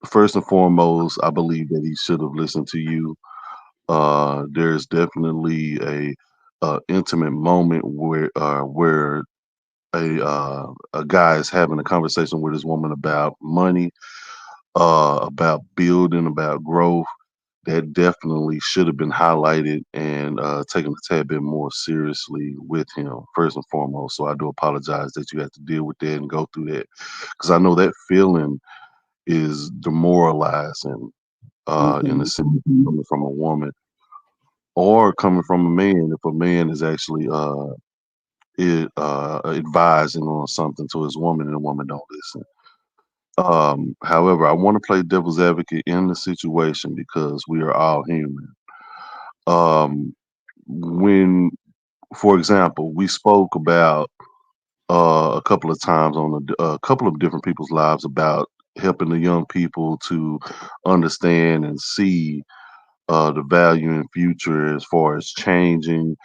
First and foremost, I believe that he should have listened to you. There's definitely a intimate moment where a guy is having a conversation with his woman about money, about building, about growth. That definitely should have been highlighted and taken a tad bit more seriously with him, first and foremost. So I do apologize that you had to deal with that and go through that, because I know that feeling is demoralizing in Mm-hmm. the sense of coming from a woman or coming from a man if a man is actually advising on something to his woman and the woman don't listen. However, I want to play devil's advocate in the situation because we are all human. Um, when, for example, we spoke about a couple of times on a couple of different people's lives about helping the young people to understand and see the value in future as far as changing,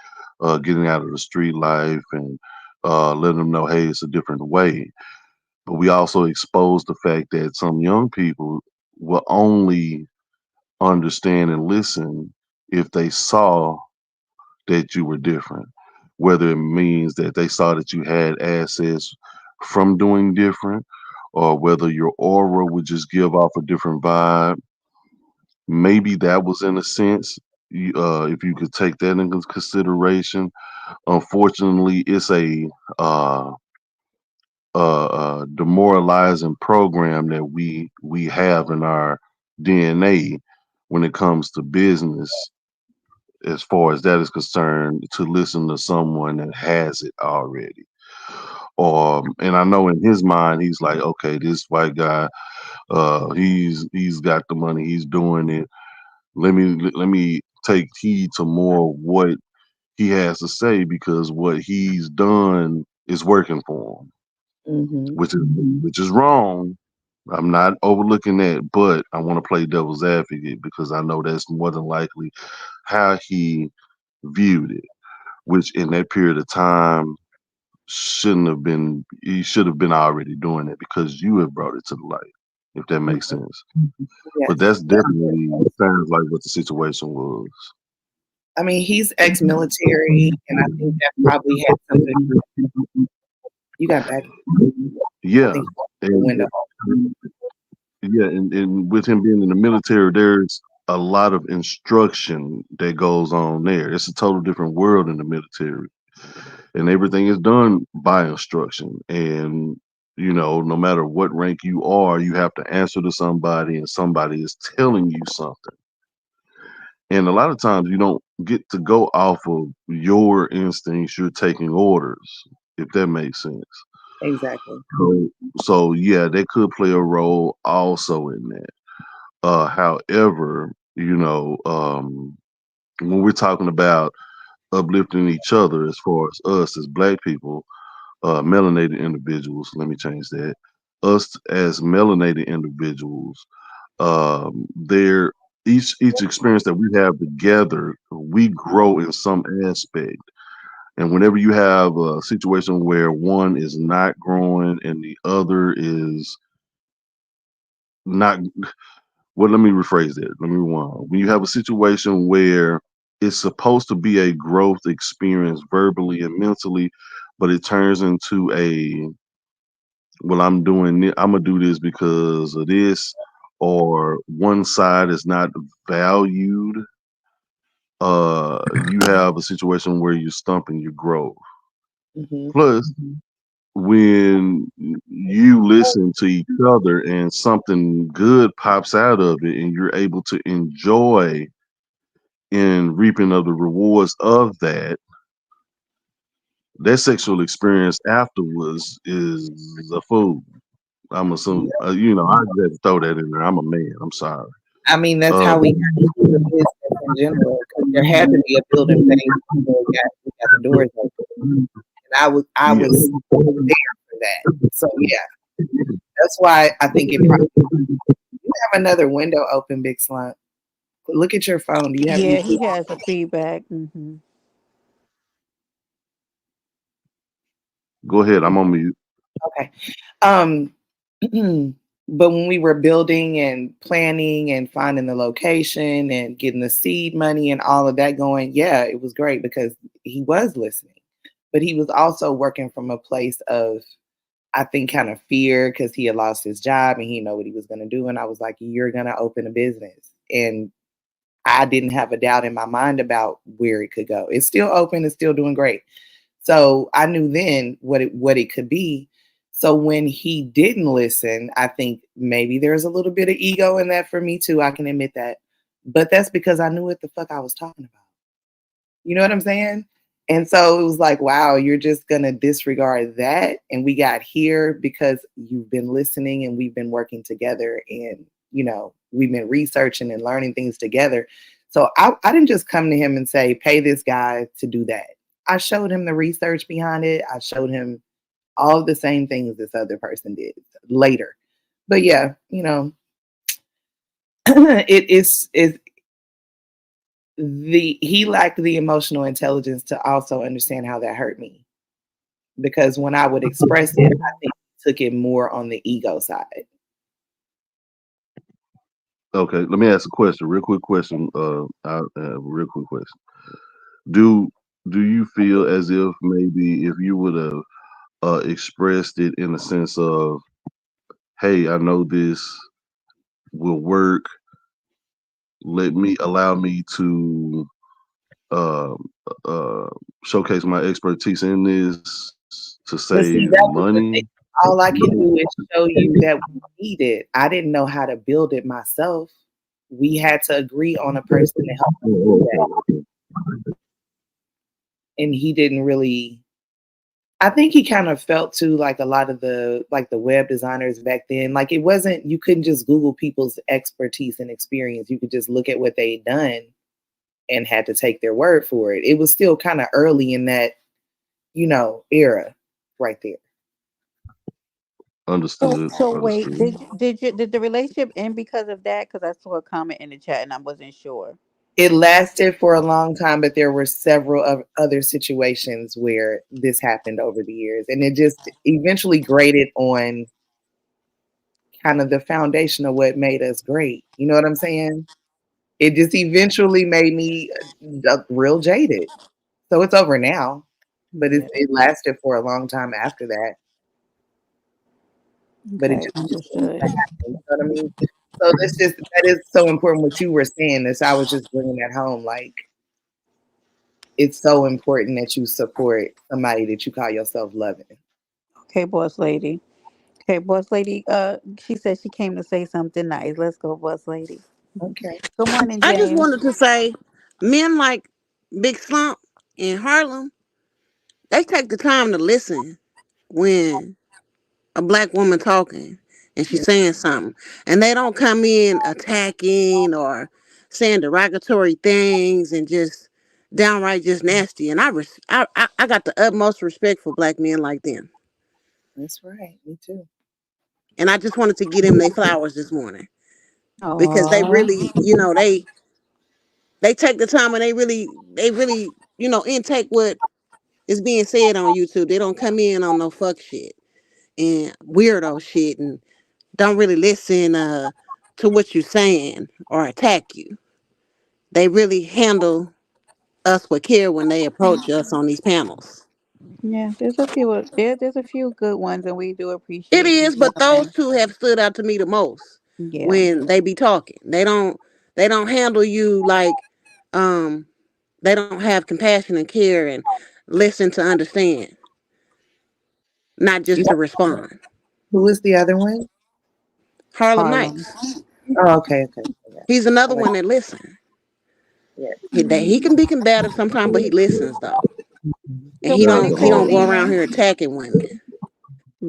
getting out of the street life, and letting them know, hey, it's a different way. But we also expose the fact that some young people will only understand and listen if they saw that you were different, whether it means that they saw that you had assets from doing different, or whether your aura would just give off a different vibe. Maybe that was in a sense, if you could take that into consideration. Unfortunately, it's uh, demoralizing program that we have in our DNA when it comes to business, as far as that is concerned, to listen to someone that has it already. And I know in his mind, he's like, okay, this white guy, he's got the money, he's doing it. Let me take heed to more what he has to say because what he's done is working for him, Mm-hmm. which is wrong. I'm not overlooking that, but I want to play devil's advocate because I know that's more than likely how he viewed it, which in that period of time shouldn't have been. He should have been already doing it because you have brought it to the light, if that makes Mm-hmm. sense. But Yes. that's definitely sounds like what the situation was. I mean, he's ex-military, and I think that probably had something to do. You got back. I Yeah, think the and window. yeah, and with him being in the military, there's a lot of instruction that goes on there. It's a total different world in the military, and everything is done by instruction. And no matter what rank you are, you have to answer to somebody, and somebody is telling you something. And a lot of times, you don't get to go off of your instincts. You're taking orders, if that makes sense. Exactly. So yeah, they could play a role also in that. However, when we're talking about uplifting each other as far as us as black people, melanated individuals, let me change that. Us as melanated individuals, there each experience that we have together, we grow in some aspect. And whenever you have a situation where one is not growing and the other is not, well, let me rephrase that. Let me rewind. When you have a situation where it's supposed to be a growth experience verbally and mentally, but it turns into well, I'm gonna do this because of this, or one side is not valued. You have a situation where you're stumping your growth. Mm-hmm. Plus, when you listen to each other and something good pops out of it and you're able to enjoy in reaping of the rewards of that sexual experience afterwards is a food. I'm assuming, I just had to throw that in there. I'm a man. I'm sorry. I mean, that's Uh, how we got into the business in general. 'Cause there had to be a building phase before we got the doors open, and I was yeah. there for that. So yeah, that's why I think it probably you have another window open, Big Slump. Look at your phone. Do you have Yeah, YouTube? he has a feedback. Go ahead. I'm on mute. Okay. Um, but when we were building and planning and finding the location and getting the seed money and all of that going, yeah, it was great because he was listening. But he was also working from a place of, I think, kind of fear because he had lost his job and he didn't know what he was going to do. And I was like, you're going to open a business. And I didn't have a doubt in my mind about where it could go. It's still open, it's still doing great. So I knew then what it could be. So when he didn't listen, I think maybe there's a little bit of ego in that for me too. I can admit that. But that's because I knew what the fuck I was talking about. You know what I'm saying? And so it was like, wow, you're just going to disregard that. And we got here because you've been listening and we've been working together and, we've been researching and learning things together. So I didn't just come to him and say, pay this guy to do that. I showed him the research behind it. I showed him all the same things this other person did later. But yeah, it is he lacked the emotional intelligence to also understand how that hurt me because when I would express it, I think he took it more on the ego side. Okay. Let me ask a question. Real quick question. Real quick question. Do do you feel as if maybe if you would have expressed it in the sense of, hey, I know this will work. Allow me to uh, uh, showcase my expertise in this to But save see, that was the thing. money. All I can do is show you that we need it. I didn't know how to build it myself. We had to agree on a person to help us do that. And he didn't really I think he kind of felt too like a lot of the web designers back then. Like it wasn't you couldn't just Google people's expertise and experience. You could just look at what they'd done and had to take their word for it. It was still kind of early in that, era right there. So, Understood. so wait, Understood. did the relationship end because of that? Because I saw a comment in the chat and I wasn't sure. It lasted for a long time, but there were several of other situations where this happened over the years. And it just eventually graded on kind of the foundation of what made us great. You know what I'm saying? It just eventually made me real jaded. So it's over now, but Yeah. it lasted for a long time after that. But it Okay, just continued understood. to happen. You know what I mean? So that is so important what you were saying. This I was just bringing that home. Like it's so important that you support somebody that you call yourself loving. Okay, boss lady. Okay, boss lady. She said she came to say something nice. Let's go, boss lady. Okay. Good morning, I just James. wanted to say, men like Big Slump in Harlem, they take the time to listen when a black woman talking and she's saying something, and they don't come in attacking or saying derogatory things and just downright just nasty. And I got the utmost respect for black men like them, That's right. Me too. and I just wanted to give them their flowers this morning because they Aw. really, they take the time and they really intake what is being said on YouTube. They don't come in on no fuck shit and weirdo shit and don't really listen to what you're saying or attack you. They really handle us with care when they approach us on these panels. Yeah, there's a few good ones, and we do It appreciate you, is, but those gentlemen. two have stood out to me the most Yeah. when they be talking. They don't handle you like um they don't have compassion and care and listen to understand, not You just to respond. Who is the other one? Harlem Harlem. Nights. Oh, okay, okay. Yeah. He's I another like one that listen. yeah. He can be combative sometimes, but he listens though, and Good he morning, don't he don't go Christina. around here attacking women.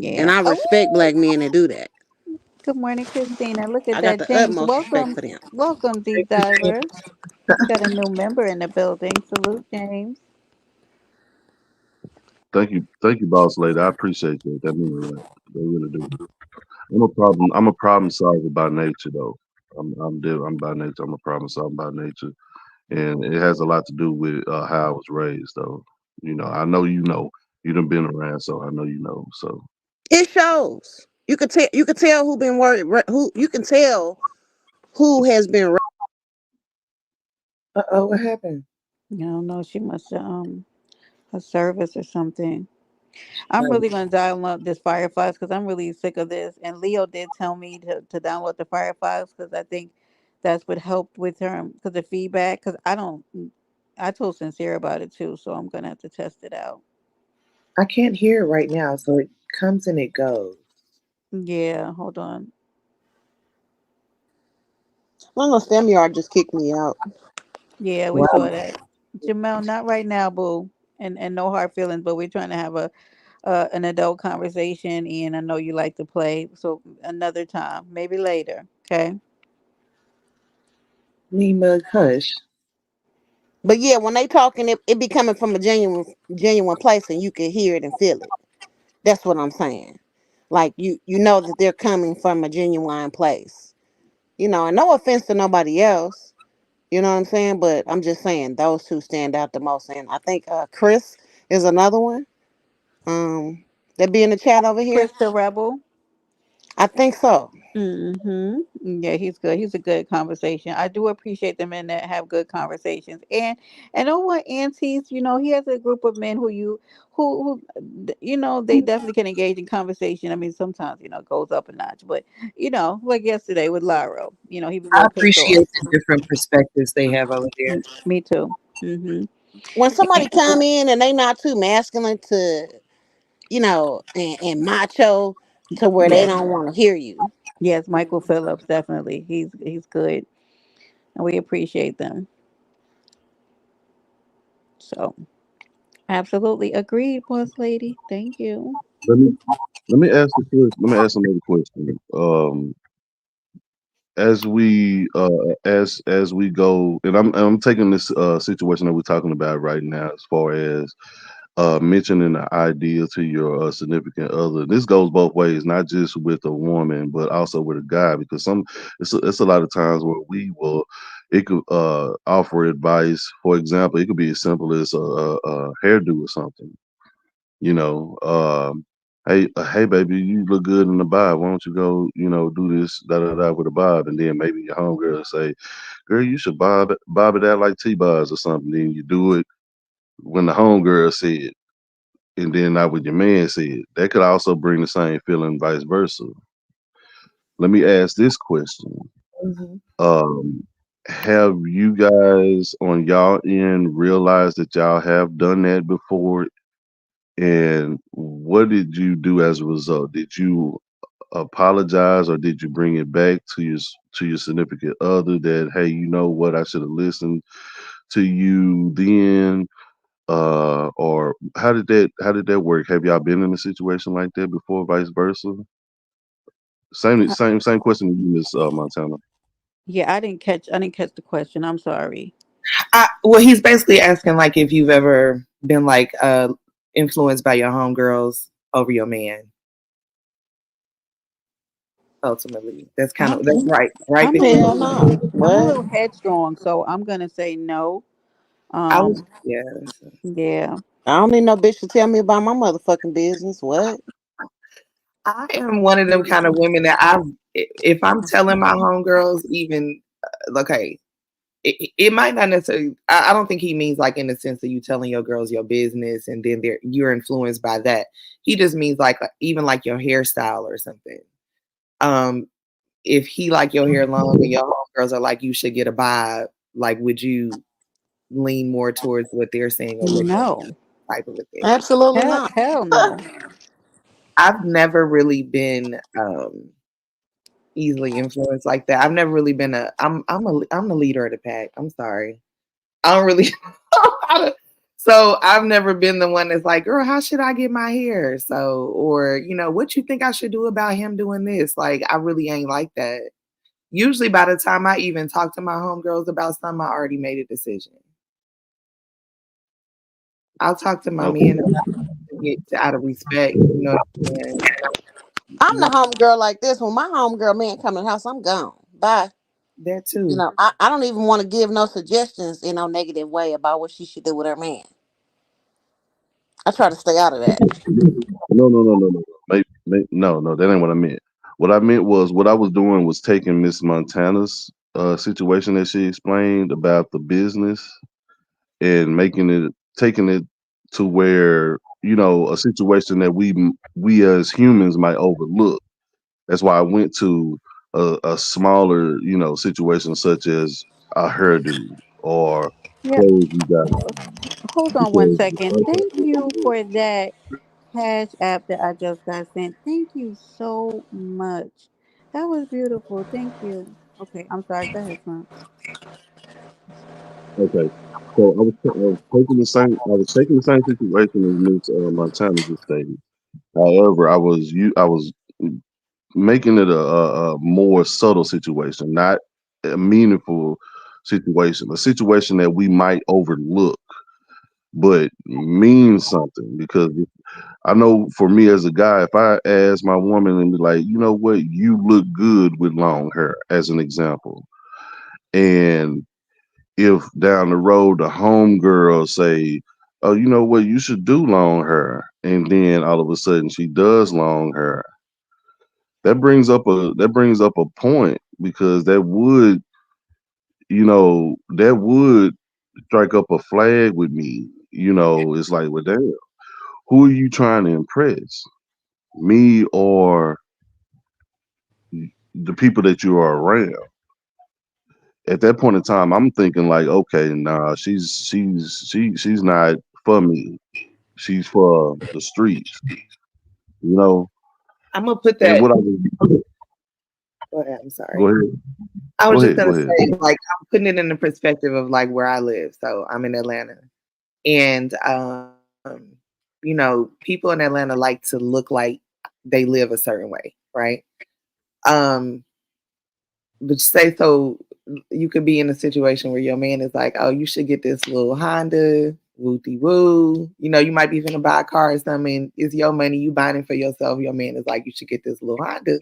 Yeah. And I respect Oh, black men that do that. good morning, Christina. Look at I got that, the James. utmost respect Welcome, for them. welcome, deep diver. We got a new member in the building. Salute, James. Thank you, boss lady. I appreciate that. That means a lot. They really do. I'm a problem solver by nature, though. I'm by nature. I'm a problem solver by nature, and it has a lot to do with how I was raised, though. I know you know. You done been around, so I know you know. So It shows. You could tell. You could tell who been worried. Who you can tell who has been. Uh-oh, what happened? I don't know. She must have a service or something. I'm Right. really gonna download this Firefox because I'm really sick of this. And Leo did tell me to download the Firefox because I think that's what helped with her because the feedback. Because I don't. I told Sincere about it too, so I'm gonna have to test it out. I can't hear it right now, so it comes and it goes. Yeah, hold on. Well, no, StemYard just kicked me out. Yeah, we saw Wow. that. Jamel, not right now, boo. And no hard feelings, but we're trying to have a an adult conversation. And I know you like to play, so another time, maybe later. Okay. Me mug hush. But yeah, when they talking, it be coming from a genuine place, and you can hear it and feel it. That's what I'm saying. Like you know that they're coming from a genuine place. And no offense to nobody else. You know what I'm saying? But I'm just saying those two stand out the most. And I think Chris is another one. Um, that be in the chat over here. Chris the Rebel. I think so. Yeah, he's good. He's a good conversation. I do appreciate the men that have good conversations. And know what, aunties, he has a group of men who they definitely can engage in conversation. I mean, sometimes it goes up a notch, but like yesterday with Laro, he was a I little pissed off. appreciate the different perspectives they have over there. Me too. Hmm. When somebody come in and they not too masculine to, and macho to where they Yes, don't want to hear you. yes, Michael Phillips, definitely. He's good, and we appreciate them. So. Absolutely agreed, boss lady. Thank you. let me let me ask the question. Let me ask another question. As we go, and I'm taking this situation that we're talking about right now, as far as mentioning the idea to your significant other. This goes both ways, not just with a woman, but also with a guy, because it's a lot of times where it could offer advice. For example, it could be as simple as a hairdo or something. You know, hey, baby, you look good in the bob. Why don't you go, do this, da da da, with a bob, and then maybe your homegirl say, "Girl, you should bob it out like T-bars or something." Then you do it when the homegirl said, and then not what your man said. That could also bring the same feeling, vice versa. Let me ask this question: Hmm. um, Have you guys on y'all end realized that y'all have done that before? And what did you do as a result? Did you apologize, or did you bring it back to your significant other that, hey, you know what, I should have listened to you then? Or how did that work? Have y'all been in a situation like that before, vice versa? Same Uh, same same question to you, Miss Montana. yeah, I didn't catch the question. I'm sorry. Well, he's basically asking like if you've ever been like influenced by your homegirls over your man. Ultimately, that's I'm right I'm a between. Hell little no. I'm a What? little headstrong, so I'm gonna say no. I was Um, yeah. yeah. I don't need no bitch to tell me about my motherfucking business. What? I am one of them kind of women that if I'm telling my homegirls, even okay, it might not necessarily. I don't think he means like in the sense that you telling your girls your business and then you're influenced by that. He just means like even like your hairstyle or something. Um, if he like your hair long and your homegirls are like you should get a bob, like would you lean more towards what they're saying or what No. type of a thing? Absolutely Hell, not. hell no. I've never really been easily influenced like that. I've never really been I'm the leader of the pack. I'm sorry. I don't really know how to So I've never been the one that's like, girl, how should I get my hair? So, or, what you think I should do about him doing this? Like, I really ain't like that. Usually by the time I even talk to my homegirls about something, I already made a decision. I'll talk to my Okay. men about it out of respect, you know what I'm saying? I'm the Not homegirl like this. When my homegirl man come in the house, I'm gone. Bye. that too. I don't even want to give no suggestions in no negative way about what she should do with her man. I try to stay out of that. No, no, no, no, no. No, no, that ain't what I meant. What I meant was what I was doing was taking Miss Montana's situation that she explained about the business and taking it to where a situation that we as humans might overlook. That's why I went to a smaller situation such as a hairdo or Yeah. clothes you got on Hold on one because second. Thank you for that cash app that I just got sent. Thank you so much. That was beautiful. Thank you. Okay, I'm sorry. Go ahead, son. okay. So I was taking the same situation as Miss Montana just stated. However, I was making it a more subtle situation, not a meaningful situation, a situation that we might overlook, but means something. Because I know for me as a guy, if I ask my woman and be like, you know what, you look good with long hair, as an example, and if down the road the homegirl say, "Oh, you know what? You should do long hair," and then all of a sudden she does long hair. That brings up a point because that would strike up a flag with me. It's like, well, damn, who are you trying to impress, me or the people that you are around? At that point in time, I'm thinking like, okay, nah, she's not for me. She's for the streets, you know. I'm gonna put And that. what I was Go ahead, I'm go sorry. ahead, I go was just ahead, go gonna ahead. say, like, I'm putting it in the perspective of like where I live. So I'm in Atlanta, and people in Atlanta like to look like they live a certain way, right? Um, but say so you could be in a situation where your man is like, "Oh, you should get this little Honda, wooty woo." You might be finna buy a car or something. It's your money, you buying it for yourself. Your man is like, "You should get this little Honda.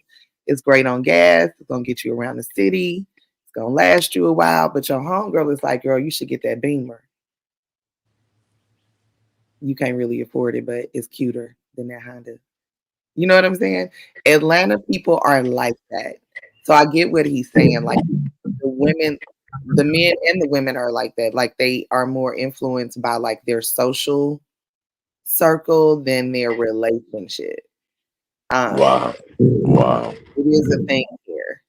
It's great on gas. It's gonna get you around the city. It's gonna last you a while." But your homegirl is like, "Girl, you should get that Beamer. You can't really afford it, but it's cuter than that Honda." You know what I'm saying? Atlanta people are like that. So I get what he's saying. Like the women, the men and the women are like that. Like they are more influenced by like their social circle than their relationship. Um, Wow. Wow. it is a thing here.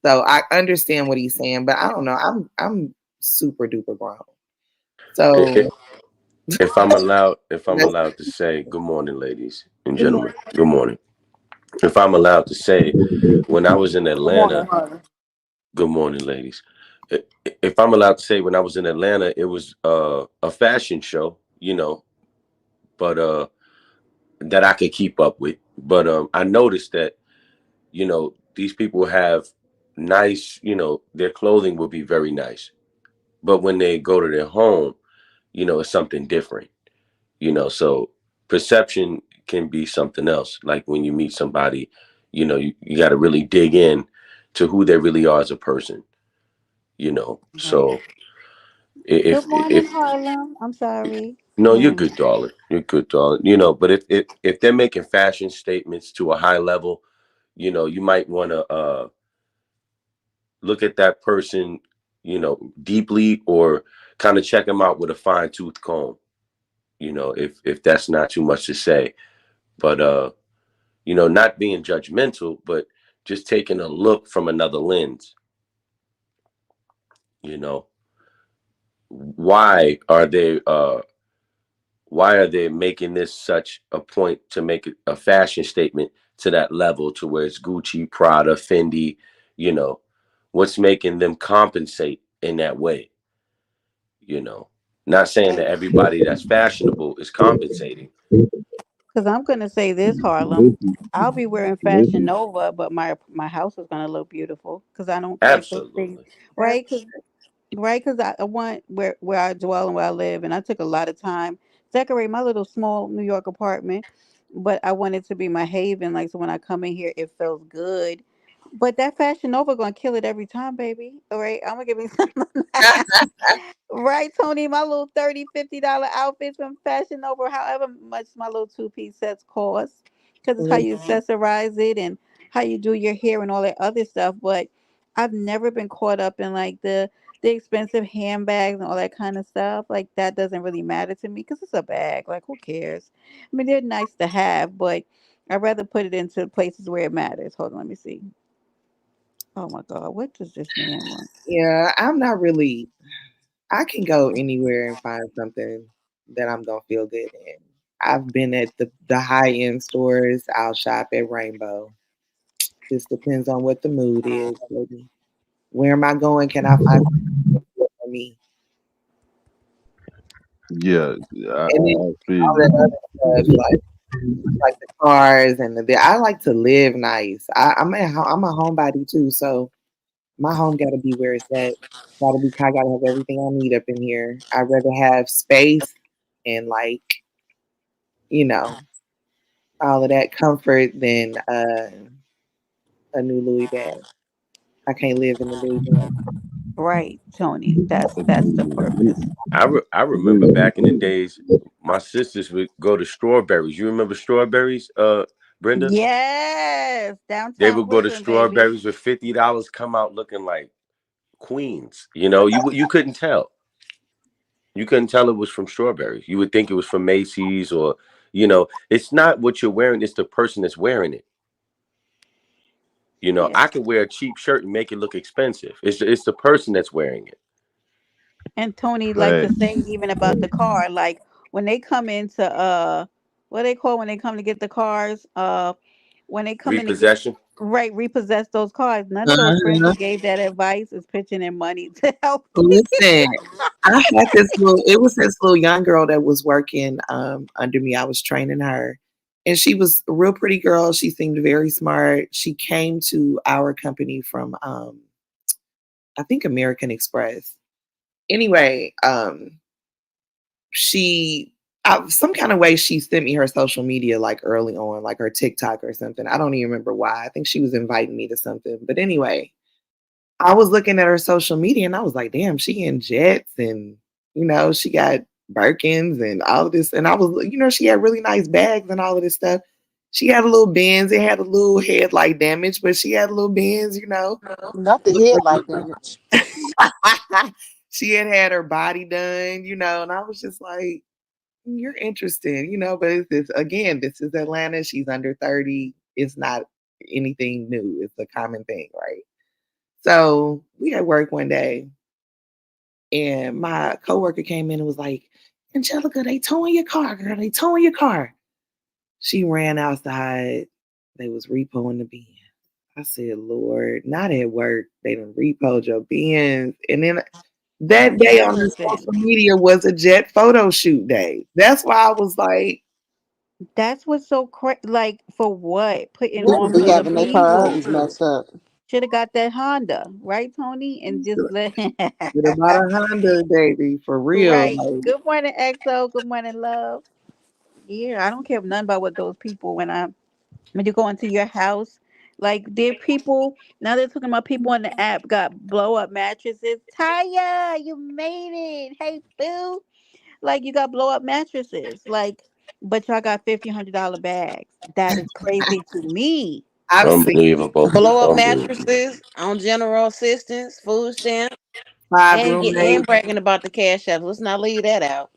So I understand what he's saying, but I don't know. I'm super duper grown. I- So i- if I'm that's allowed to say, good morning, ladies and good gentlemen. morning. Good morning. If I'm allowed to say, when I was in Good morning, Atlanta, honey. good morning, ladies. If I'm allowed to say, when I was in Atlanta, it was a fashion show, but that I could keep up with. But I noticed that these people have nice, their clothing will be very nice, but when they go to their home, it's something different. So perception can be something else. Like when you meet somebody, you got to really dig in to who they really are as a person. Right. So Good if morning, Harlem. I'm sorry. no, you're Um, good, darling. You're good, darling. But if they're making fashion statements to a high level, you might want to look at that person, deeply, or kind of check them out with a fine tooth comb. If that's not too much to say, but not being judgmental, but just taking a look from another lens. You know, why are they making this such a point to make it a fashion statement to that level, to where it's Gucci, Prada, Fendi? You know, what's making them compensate in that way? You know, Not saying that everybody that's fashionable is compensating. Because I'm gonna say this, Harlem. I'll be wearing Fashion Nova, but my house is gonna look beautiful because I don't like those things, Absolutely. right? Right, because I want where I dwell and where I live, and I took a lot of time decorate my little small New York apartment, but I want it to be my haven. Like so, when I come in here, it feels good. But that Fashion Nova gonna kill it every time, baby. All right, I'm gonna give me something. Right, Tony, my little $30, $50 outfits from Fashion Nova, however much my little two-piece sets cost, because it's how you accessorize it and how you do your hair and all that other stuff. But I've never been caught up in like the expensive handbags and all that kind of stuff. Like that doesn't really matter to me because it's a bag. Like who cares? I mean, they're nice to have, but I'd rather put it into places where it matters. Hold on, let me see. Oh my God, what does this man want? Yeah, I'm not really. I can go anywhere and find something that I'm gonna feel good in. I've been at the high end stores. I'll shop at Rainbow. Just depends on what the mood is, baby. Where am I going? Can I find something for me? Yeah, And then I feel all that you. other stuff, like the cars and I like to live nice. I'm a homebody too, so my home got to be where it's at. Got to be. I got to have everything I need up in here. I'd rather have space and you know all of that comfort than a new Louis bag. I can't live in the Louis bag. Right, Tony. That's the purpose. I remember back in the days, my sisters would go to Strawberries. You remember Strawberries, Brenda? Yes, They downtown would go to Brooklyn, baby. Strawberries with $50, come out looking like queens. You couldn't tell. You couldn't tell it was from Strawberries. You would think it was from Macy's or, it's not what you're wearing, it's the person that's wearing it. Yeah, I could wear a cheap shirt and make it look expensive. It's the person that's wearing it. and Tony like to Fact. say even about the car, like when they come into what they call when they come to get the cars, when they come in to get Repossession. right repossess those cars. None of those friends Uh-huh. who gave that advice is pitching in money to help. Listen, I had this little. It was this little young girl that was working under me. I was training her, and she was a real pretty girl. She seemed very smart. She came to our company from I think American Express. Anyway, she some kind of way she sent me her social media like early on, like her TikTok or something. I don't even remember why. I think she was inviting me to something. But anyway, I was looking at her social media and I was like, damn, she in jets and she got Birkins and all of this. And I was, she had really nice bags and all of this stuff. She had a little Benz. It had a little headlight damage, but she had a little Benz. Not the Looked headlight damage. like she had her body done, and I was just like, you're interesting, but it's this again, this is Atlanta. She's under 30. It's not anything new. It's a common thing, right? So we at work one day and my coworker came in and was like, Angelica, they towing your car, girl. They towing your car. She ran outside. They was repoing the Benz. I said, Lord, not at work. They done repoed your Benz. And then that day on the Listen, social media was a jet photo shoot day. That's why I was like, that's what's so crazy. Like for what? Putting People on be other having their people. priorities messed up. Should have got that Honda, right, Tony? And just let. get about a Honda, baby, for real. Right. Like, Good morning, XO. Good morning, love. Yeah, I don't care nothing about what those people when you go into your house. Like there people now they're talking about people on the app got blow up mattresses. Taya, you made it. Hey boo. Like you got blow up mattresses. Like but y'all got $1,500 bags. That is crazy to me. I've seen Unbelievable. Blow up Unbelievable. mattresses on general assistance, food stamps, five and roommates. bragging about the cash app. Let's not leave that out.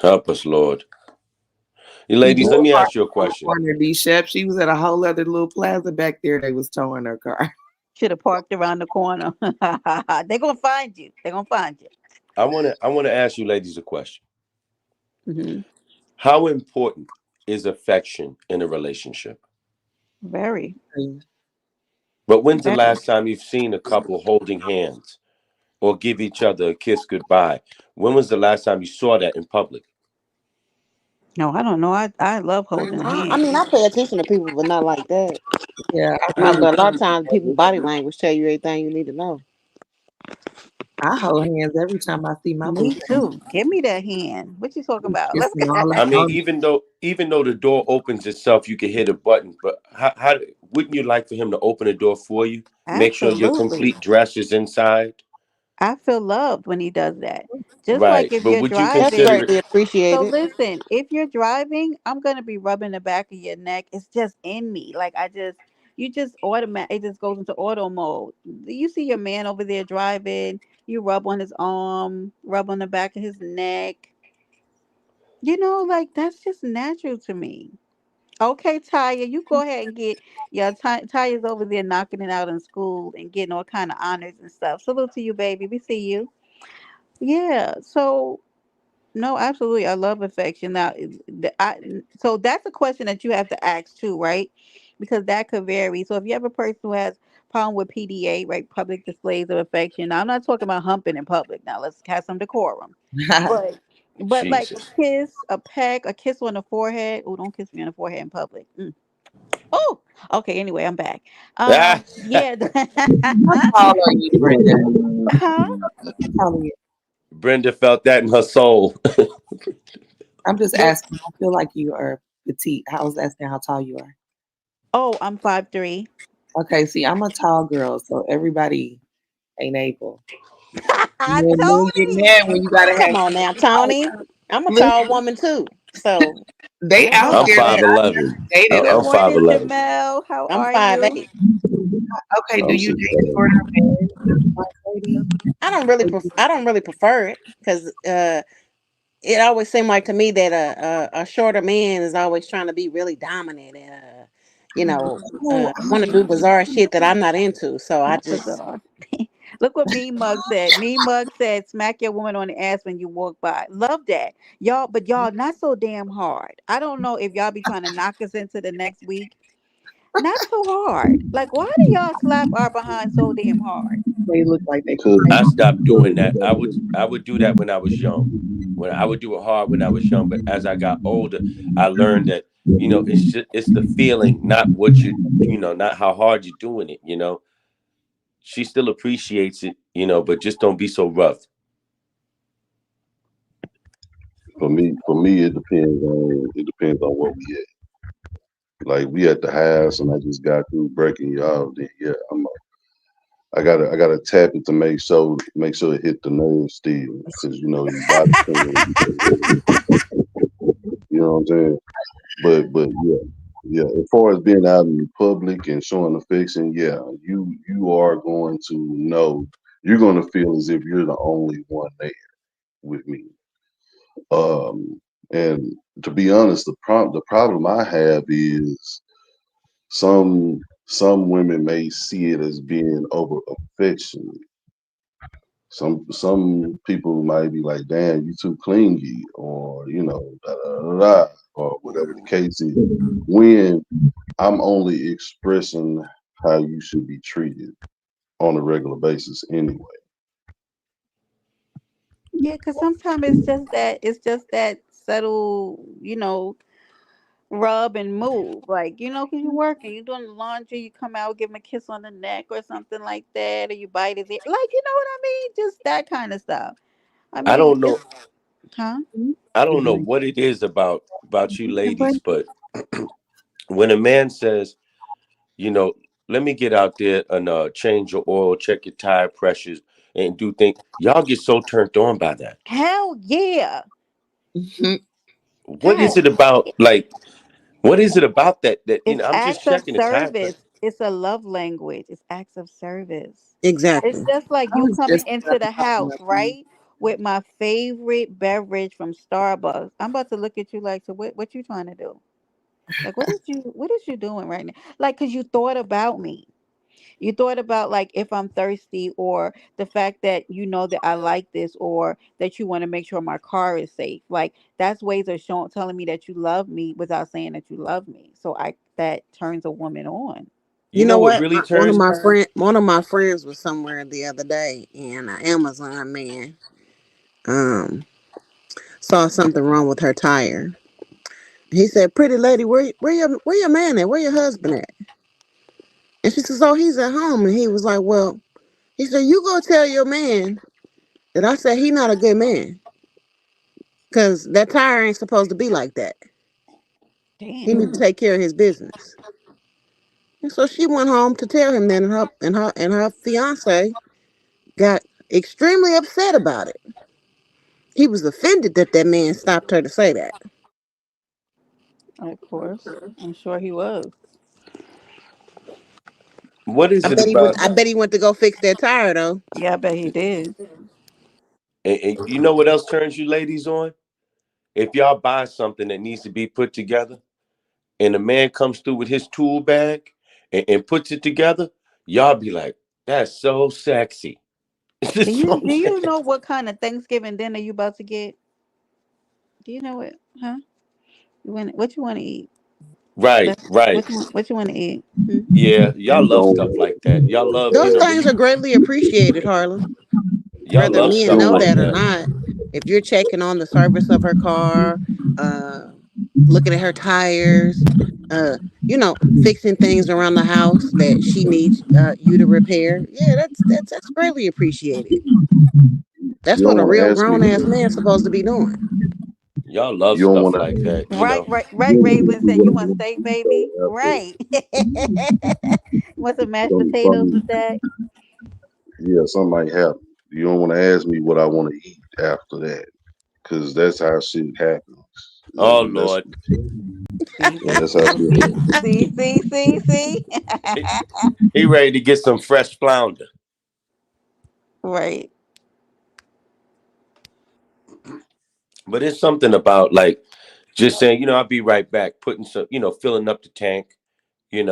Help us, Lord. You People ladies, let were me ask parked you a on the question. corner, D Shep. She was at a whole other little plaza back there. They was towing her car. Should have parked around the corner. They're gonna find you. They're gonna find you. I wanna ask you ladies a question. Hmm. How important is affection in a relationship? Very, But when's the very. last time you've seen a couple holding hands? or give each other a kiss goodbye. When was the last time you saw that in public? No, I don't know. I love holding I hands. mean, I pay attention to people, but not like that. Yeah, I really But a lot of don't. times, people's body language tell you everything you need to know. I hold hands every time I see my boo. Me too. Give me that hand. What you talking about? Let's Kissing go. all I that mean, on. even though the door opens itself, you can hit a button. But how wouldn't you like for him to open the door for you? Make sure your Absolutely. complete dress is inside. I feel loved when he does that. Just like Right. if But you're would you That's driving. consider it? greatly So appreciated. listen, if you're driving, I'm gonna be rubbing the back of your neck. It's just in me. Like you just automatic. It just goes into auto mode. You see your man over there driving. You rub on his arm, rub on the back of his neck. Like that's just natural to me. Okay, Taya, you go ahead and get Taya's over there knocking it out in school and getting all kind of honors and stuff. Salute to you, baby. We see you. Yeah. So no, absolutely. I love affection. Now, so that's a question that you have to ask too, right? Because that could vary. So if you have a person who has problem with PDA, right, public displays of affection. Now, I'm not talking about humping in public. Now, let's have some decorum. But but like a Jesus. kiss, a peck, a kiss on the forehead. Oh, don't kiss me on the forehead in public. Mm. Oh, okay. Anyway, I'm back. Ah, Yeah. How tall are you, Brenda? Huh? How tall are you? Brenda felt that in her soul. I'm just What? asking. I feel like you are petite. I was asking how tall you are. Oh, I'm 5'3". Okay, see, I'm a tall girl, so everybody ain't able. Then you get Tony. mad when you gotta Come have. on now, Tony. I'm a tall Listen, woman too, so they you out I'm know here that five I eleven. never dated I'm them. five Morning, eleven. Jamel. How I'm are five you? eight. Okay, do I'm you date 6'7". shorter men, my lady? I don't really prefer it because it always seemed like to me that a shorter man is always trying to be really dominant and you know Oh, want to do bizarre shit that I'm not into. So I Not just bizarre. Look what Me Mug said. Me Mug said, "Smack your woman on the ass when you walk by." Love that, y'all. But y'all, not so damn hard. I don't know if y'all be trying to knock us into the next week. Not so hard. Like, why do y'all slap our behind so damn hard? they look like they Because fight. I stopped doing that. I would do that when I was young. When I would do it hard when I was young, but as I got older, I learned that it's the feeling, not not how hard you're doing it. She still appreciates it, but just don't be so rough. for me, it depends on what we at. Like we at the house, and I just got through breaking you off. Then yeah, I gotta tap it to make sure it hit the nerve still, because your body you know what I'm saying. But yeah. As far as being out in the public and showing affection, yeah, you are going to know. You're going to feel as if you're the only one there with me. And to be honest, the problem I have is some women may see it as being over affection. Some people might be like, "Damn, you too clingy," or da da da da, or whatever the case is. When I'm only expressing how you should be treated on a regular basis anyway. Yeah, because sometimes it's just that subtle, rub and move. Like, because you're working, you're doing the laundry, you come out, give him a kiss on the neck or something like that, or you bite his ear. Like, you know what I mean? Just that kind of stuff. I I mean, don't it's, know. huh? I You don't know bring, what it is about you you bring ladies, but when a man says, you know, let me get out there and change your oil, check your tire pressures, and do things, y'all get so turned on by that. Hell yeah. What is God. it about? Like, what is it about that It's I'm just acts of checking the tire pressure. service. It's a love language. It's acts of service. It's exactly. just like I you was coming just into about to the talk house, about you. right? With my favorite beverage from Starbucks. I'm about to look at you like, so what you trying to do? Like, what is you doing right now? Like, cause you thought about me. You thought about like if I'm thirsty or the fact that you know that I like this or that you want to make sure my car is safe. Like that's ways of showing telling me that you love me without saying that you love me. So I that turns a woman on. You You know know what what? really turns me on? One of my friends was somewhere the other day, and an Amazon man um saw something wrong with her tire. He said, "Pretty lady, where your man at? Where your husband at?" And she says, "Oh, he's at home." And he was like, "Well," he said, "you go tell your man that I said he not a good man, cause that tire ain't supposed to be like that. He Damn. need to take care of his business." And so she went home to tell him that, and her fiance got extremely upset about it. He was offended that that man stopped her to say that. Of course. I'm sure he was. What is it about? I bet he went to go fix that tire though. Yeah, I bet he did. And you know what else turns you ladies on? If y'all buy something that needs to be put together, and a man comes through with his tool bag and puts it together, y'all be like, "That's so sexy." Do That's what you I'm do you saying. know what kind of Thanksgiving dinner you about to get? Do you know it? Huh? What you want to eat? Right, That's right. what you want to eat? Hmm? Yeah, y'all We love don't stuff like that. Y'all love, Those when things you are greatly appreciated, Harlan. y'all Whether love men stuff know doing like that or that. not, if you're checking on the service of her car, uh, looking at her tires, uh, fixing things around the house that she needs you to repair, yeah, that's greatly appreciated. That's you what don't a want to real ask me grown ass man's supposed to be doing. Y'all love you don't stuff want like to that, Right, right. give me Raisin said, "You want steak, baby?" after Right. Want some mashed potatoes something, with that? yeah, something might happen. You don't want to ask me what I want to eat after that, because that's how shit happens. oh That's Lord. See, yeah, see, that's how so shit see, happens. see. he, he ready to get some fresh flounder. Right. But it's something about, like, just saying, I'll be right back, putting some, filling up the tank, and,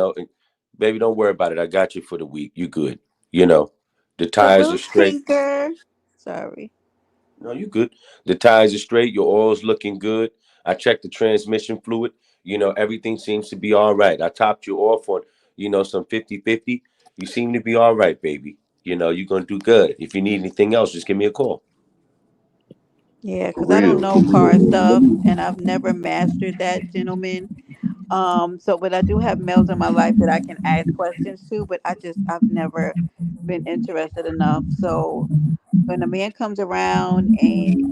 baby, don't worry about it. I got you for the week. You good. You know, the The tires are little straight. tinker. Sorry. No, you good. The tires are straight. Your oil's looking good. I checked the transmission fluid. Everything seems to be all right. I topped you off on, some 50-50. You seem to be all right, baby. You're going to do good. If you need anything else, just give me a call. Yeah, For because I don't real, know for car stuff, real. and I've never mastered that, gentleman. So, but I do have males in my life that I can ask questions to, but I've never been interested enough. So when a man comes around and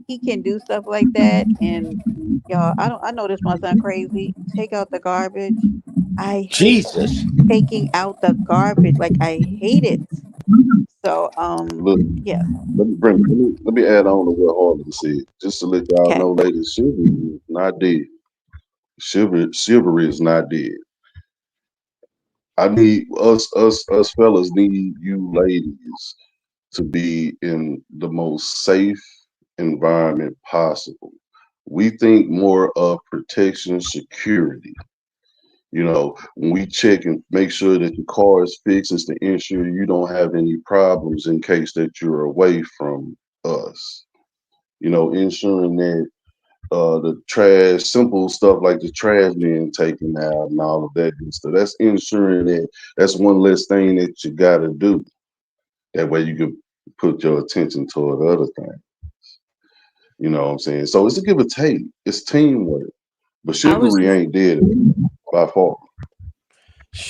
he can do stuff like that, and y'all, I know this might sound crazy. Take out the garbage. I hate Jesus. taking out the garbage. Like I hate it. So, Look, yeah. let me add on to what Harlan said, just to let y'all Okay. know, ladies, chivalry is not dead. Chivalry is not dead. I need us fellas need you ladies to be in the most safe environment possible. We think more of protection, security. When we check and make sure that the car is fixed, is to ensure you don't have any problems in case that you're away from us. Ensuring that the trash, simple stuff like the trash being taken out and all of that good stuff. That's ensuring that that's one less thing that you got to do. That way you can put your attention toward other things. You know what I'm saying? So it's a give or take. It's teamwork. But I was chivalry ain't dead by far.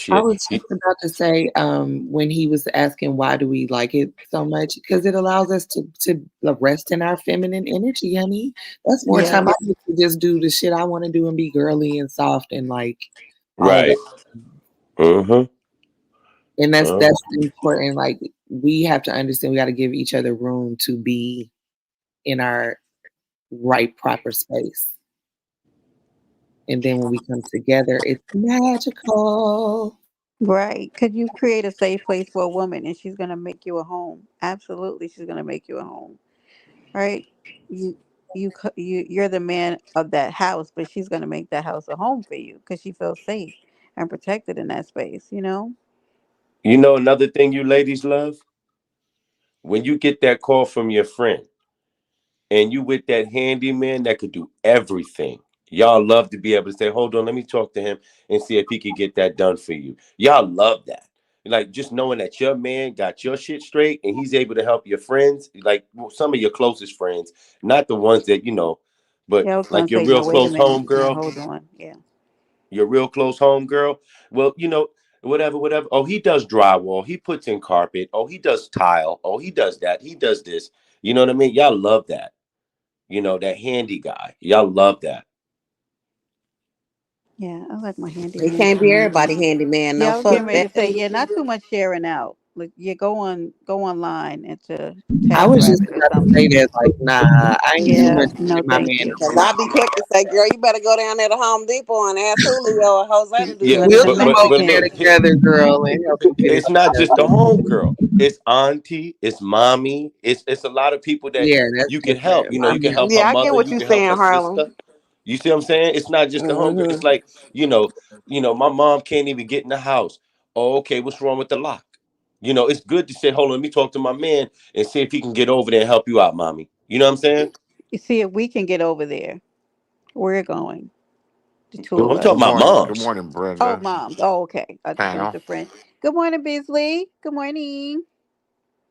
I Shit. was just about to say, when he was asking why do we like it so much, because it allows us to rest in our feminine energy, honey. That's more time I Yes. get to just do the shit I want to do and be girly and soft and like all of that. Right. Mm-hmm. And Uh, that's important. Like we have to understand we got to give each other room to be in our right proper space. And then when we come together, it's magical. Right. Could you create a safe place for a woman and she's gonna make you a home? Absolutely, she's gonna make you a home. Right? You you're the man of that house, but she's gonna make that house a home for you because she feels safe and protected in that space. You know? another thing you ladies love? When you get that call from your friend and you with that handyman that could do everything. Y'all love to be able to say, hold on, let me talk to him and see if he could get that done for you. Y'all love that. Like just knowing that your man got your shit straight and he's able to help your friends, like some of your closest friends, not the ones that, but Yeah, I was gonna like your say real no. Wait a close minute. home Now girl, hold on. Yeah. your real close home girl. Well, whatever, whatever. Oh, he does drywall. He puts in carpet. Oh, he does tile. Oh, he does that. He does this. You know what I mean? Y'all love that. That handy guy. Y'all love that. Yeah, I like my It handyman can't be everybody too. handyman. Yeah, No, I was getting fuck ready that. to say, yeah, not too much sharing out. Like, yeah, go online into I was just TaskRabbit or about to say something. that, like, nah, I ain't too Yeah, much no, in my thank man you. Cause no I be quick to say, girl, you better go down there to Home Depot and ask Julio or Jose to do Yeah, your One of We'll the damn come over but there Mexicans. look, together, girl, and help you get it it's not just the together. home girl. It's auntie. It's mommy. It's a lot of people that Yeah, that's you can help. different. You can Mommy. help her Yeah, I get mother. what You you can help saying, her Harlem. sister. You see what I'm saying? It's not just the home girl. It's Mm-hmm. like my mom can't even get in the house. Oh, okay, what's wrong with the lock? It's good to say, hold on, let me talk to my man and see if he can get over there and help you out, mommy. You know what I'm saying? You see, if we can get over there, we're going. The two I'm of Good talking us. about morning. Good moms. morning, Oh, Brenda. moms. Oh, okay. I just went Panel. to friend. Good morning, Beasley. Good morning.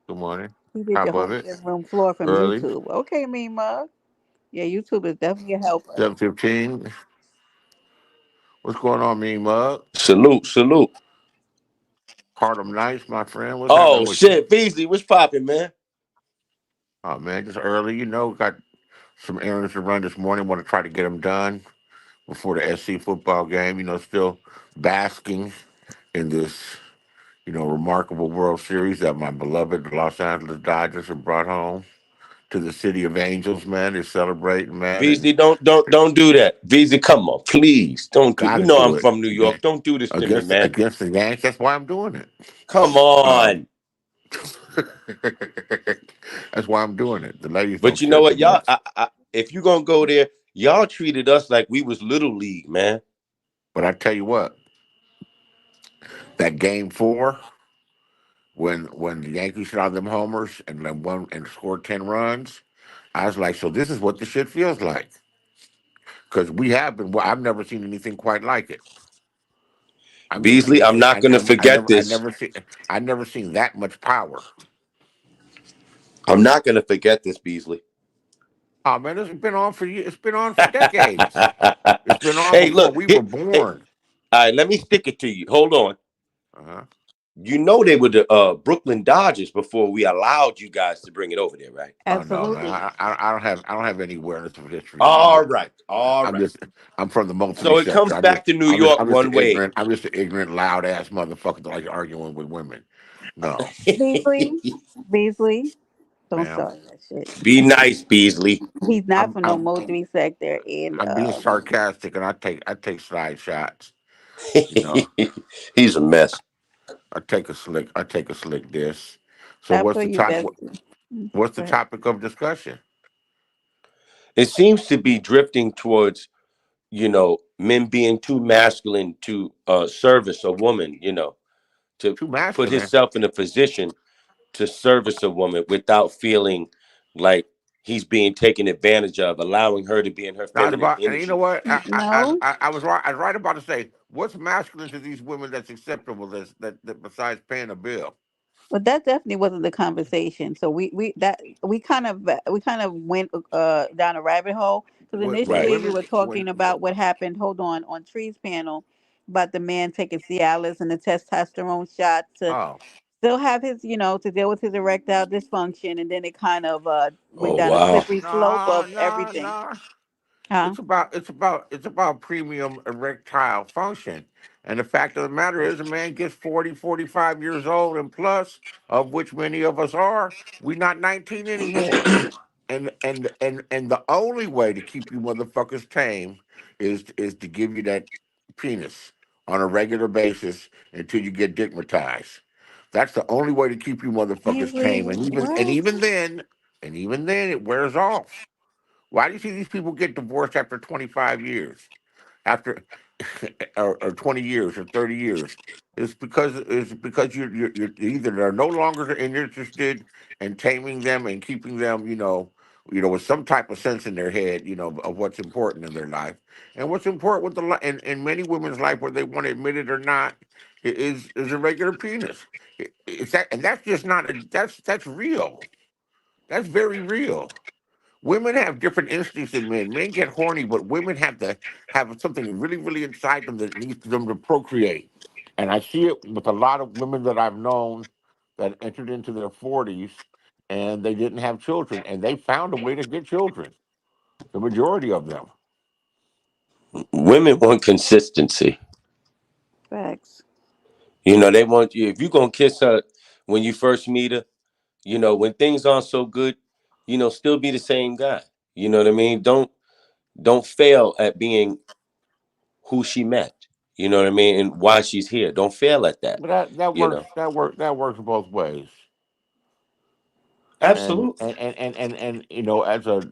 Good morning. We did Top your of home it. gym room floor from Early. YouTube. Okay, me mug. Yeah, YouTube is definitely a helper. 7:15. What's going on, Mean Mug? Salute, salute. Harlem Nights, my friend. What's happening Oh with you? shit, Beasley, what's popping, man? Oh man, just early. Got some errands to run this morning. Want to try to get them done before the SC football game. Still basking in this remarkable World Series that my beloved Los Angeles Dodgers have brought home to the city of Angels. Man, they're celebrating, man, and Beasley, don't do that. Beasley, come on, please. Don't do. got You to know I'm do it from New York. again Don't do this to me, against man. against the Yanks. That's why I'm doing it. Come Um, on. that's why I'm doing it. The ladies But don't you know care too what, y'all? much. If you gonna go there, y'all treated us like we was little league, man. But I tell you what, that game 4, when the Yankees shot them homers and then won and scored 10 runs, I was like, so this is what the shit feels like. Because we have been. Well, I've never seen anything quite like it. I've never seen Beasley, I'm anything. not gonna forget this. I never seen that much power. I'm not gonna forget this, Beasley. Oh man, it's been on for years. It's been on for decades. It's been on Hey, before look, we were hey, born. all right, let me stick it to you. Hold on. Uh-huh. You know they were the Brooklyn Dodgers before we allowed you guys to bring it over there, right? Oh no, man! Absolutely. I don't have any awareness of history, man. All right, all I'm right. just I'm from the multi So it sector. comes back to New York I'm just one the way. ignorant. I'm just the ignorant, loud ass motherfucker that like arguing with women. No, Beasley. Beasley. Don't ma'am. start that shit. Be nice, Beasley. He's not I'm from no I'm multi sector. And I'm being sarcastic, and I take slide shots. You know, He's a mess. I take a slick diss. So I feel you, Bestie. what's the Go ahead. topic of discussion? It seems to be drifting towards, men being too masculine to service a woman, to Too put masculine. himself in a position to service a woman without feeling like he's being taken advantage of, allowing her to be in her Now it's feminine about, and you know energy. what? No, I was right about to say, what's masculine to these women that's acceptable? That besides paying a bill. but that definitely wasn't the conversation. So we kind of went down a rabbit hole because When Right. initially we women were when talking about what happened. Hold on Tree's panel about the man taking Cialis and the testosterone shot to oh still have his, to deal with his erectile dysfunction, and then it kind of went Oh down a wow. slippery slope no of no everything. no Huh? it's about premium erectile function. And the fact of the matter is, a man gets 40, 45 years old and plus, of which many of us are, we not 19 anymore. And the only way to keep you motherfuckers tame is to give you that penis on a regular basis until you get digmatized. That's the only way to keep you motherfuckers Beasley, tame. And even and what? even then, and even then it wears off. Why do you see these people get divorced after 25 years? After or 20 years or 30 years? It's because you're either they're no longer interested in taming them and keeping them, with some type of sense in their head, of what's important in their life. And what's important with in many women's life, whether they want to admit it or not, is a regular penis. It's that, and that's just not that's real. That's very real. Women have different instincts than men. Men get horny, but women have something really, really inside them that needs them to procreate. And I see it with a lot of women that I've known that entered into their 40s and they didn't have children, and they found a way to get children. The majority of them. Women want consistency. Facts. They want you, if you're gonna kiss her when you first meet her, when things aren't so good, still be the same guy. You know what I mean? Don't fail at being who she met. You know what I mean? And why she's here. Don't fail at that. But that You works. know. That works both ways. And Absolutely. as a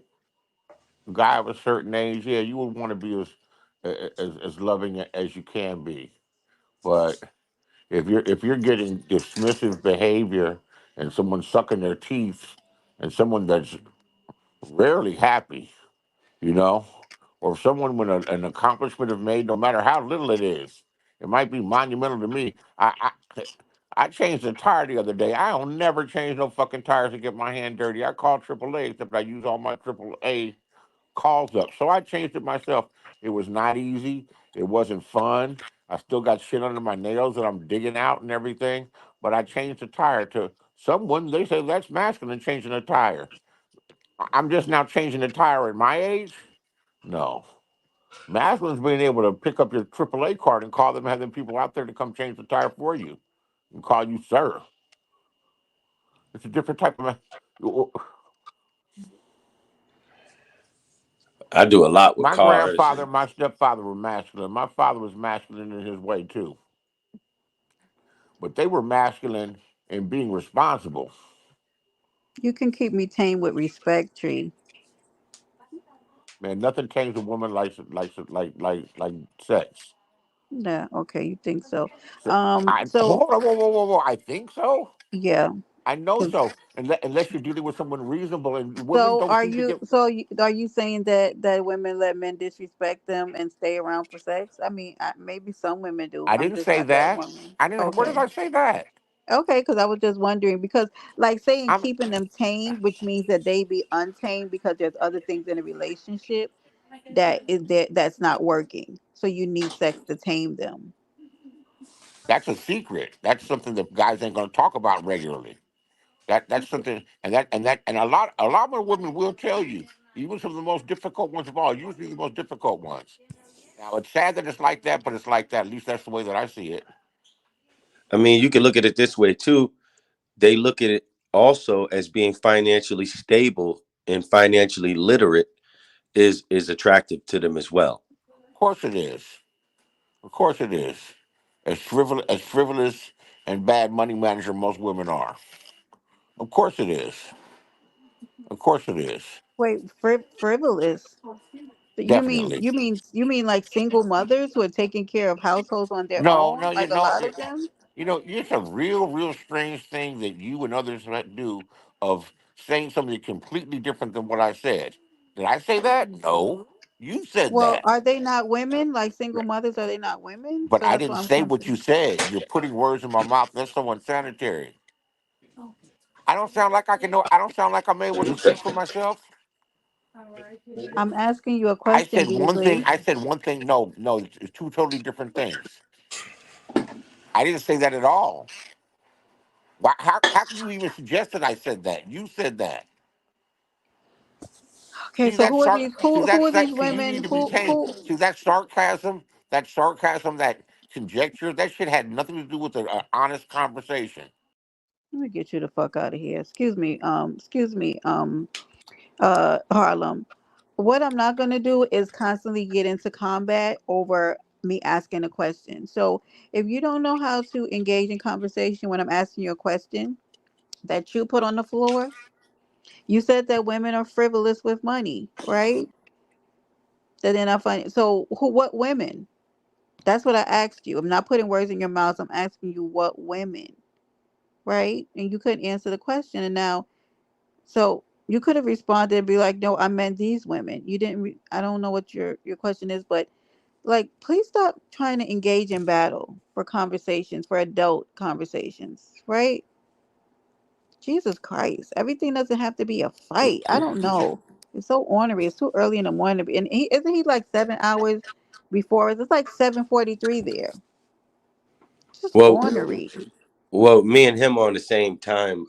guy of a certain age, yeah, you would want to be as loving as you can be. But if you're getting dismissive behavior and someone sucking their teeth and someone that's rarely happy, you know, or someone with an accomplishment have made, no matter how little it is, it might be monumental to me. I changed a tire the other day. I don't never change no fucking tires to get my hand dirty. I call AAA, except I use all my AAA calls up. So I changed it myself. It was not easy. It wasn't fun. I still got shit under my nails that I'm digging out and everything. But I changed the tire to someone. They say that's masculine changing a tire. I'm just now changing the tire at my age. No, masculine's being able to pick up your AAA card and call them, have them people out there to come change the tire for you, and call you sir. It's a different type of. I do a lot with My cars grandfather and and my stepfather were masculine. My father was masculine in his way too, but they were masculine in being responsible. You can keep me tame with respect, Tree. Man, nothing tames a woman like sex. Yeah, okay, you think so. So, So hold on, whoa, whoa, whoa, whoa. I think so. yeah. I know 'Cause- so. Unless you're dealing with someone reasonable, and women So don't are seem to you get. are you saying that women let men disrespect them and stay around for sex? I mean, maybe some women do. I I'm didn't just say not that that. woman. I didn't. Where did Okay. I say that? Okay, because I was just wondering because like saying I'm. keeping them tamed, which means that they be untamed because there's other things in a relationship that's not working. So you need sex to tame them. That's a secret. That's something that guys ain't gonna talk about regularly. That's something, and a lot of women will tell you, even some of the most difficult ones of all, usually the most difficult ones. Now it's sad that it's like that, but it's like that. At least that's the way that I see it. I mean, you can look at it this way too. They look at it also as being financially stable and financially literate is attractive to them as well. Of course it is. Of course it is. As frivolous and bad money manager most women are. Of course it is. Of course it is. Wait, frivolous. You mean Definitely. like single mothers who are taking care of households on their No, no, own? Like a lot of them? it's a real strange thing that you and others might do of saying something completely different than what I said. Did I say that? No, you said Well, that. are they not women? Like single mothers, are they not women? But So I that's didn't why I'm say what you confused. said. You're putting words in my mouth. That's so unsanitary. I don't sound like I can know. I don't sound like I'm able to speak for myself. I'm asking you a I question, said one thing. Beasley. I said one thing. No, no, it's two totally different things. I didn't say that at all. Why, how can you even suggest that I said that? You said that. Okay, See so that who are sarc? these See who that? are these See, you women? need to be tamed. Who See that sarcasm? That sarcasm? That conjecture? That shit had nothing to do with an honest conversation. Let me get you the fuck out of here. Excuse me, Harlem. What I'm not gonna do is constantly get into combat over me asking a question. So if you don't know how to engage in conversation when I'm asking you a question that you put on the floor, you said that women are frivolous with money, right? That they're not funny. So what women? That's what I asked you. I'm not putting words in your mouth. I'm asking you what women, right? And you couldn't answer the question. And now, so You could have responded and be like, "No, I meant these women." You didn't. I don't know what your question is, but like, please stop trying to engage in battle for conversations, for adult conversations, right? Jesus Christ, everything doesn't have to be a fight. I don't know. It's so ornery. It's too early in the morning, and isn't he like 7 hours before us? It's like 7:43 there. It's just Well, ornery. well, me and him on the same time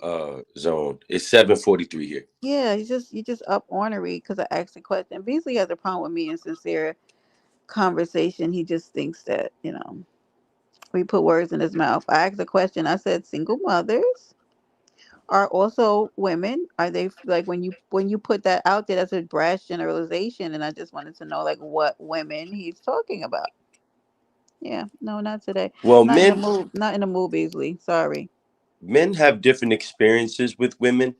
zone. It's 7:43 here. Yeah, you just up ornery because I asked a question. Beasley has a problem with me and sincere conversation. He just thinks that we put words in his mouth. I asked a question. I said, single mothers are also women. Are they like when you put that out there? That's a brash generalization, and I just wanted to know like what women he's talking about. Yeah, no, not today. Well, Not in the men mood. Not in the mood, Beasley. Sorry. men have different experiences with women,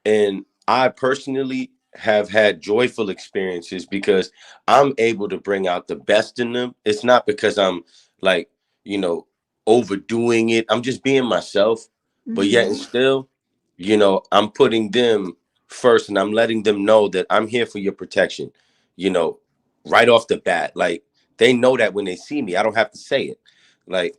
and I personally have had joyful experiences because I'm able to bring out the best in them. It's not because I'm like, you know, overdoing it. I'm just being myself, but yet and Hmm. still, I'm putting them first, and I'm letting them know that I'm here for your protection, you know, right off the bat. Like, they know that when they see me. I don't have to say it. Like,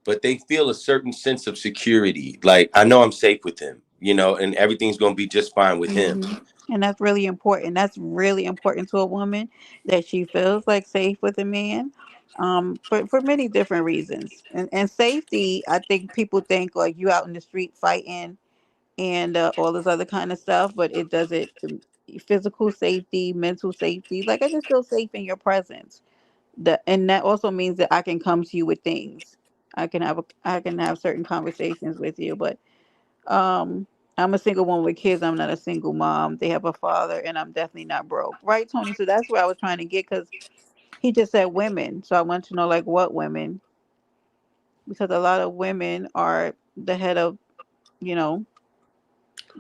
but they feel a certain sense of security. Like, I know I'm safe with him, and everything's gonna be just fine with him. Hmm. And that's really important. That's really important to a woman that she feels like safe with a man. For many different reasons. And safety, I think people think like you out in the street fighting and all this other kind of stuff, but it doesn't. Physical safety, mental safety. Like I just feel safe in your presence. And that also means that I can come to you with things. I can have certain conversations with you, but um, I'm a single woman with kids. I'm not a single mom. They have a father, and I'm definitely not broke, right, Tony? So that's where I was trying to get because he just said women, so I want to know like what women, because a lot of women are the head of you know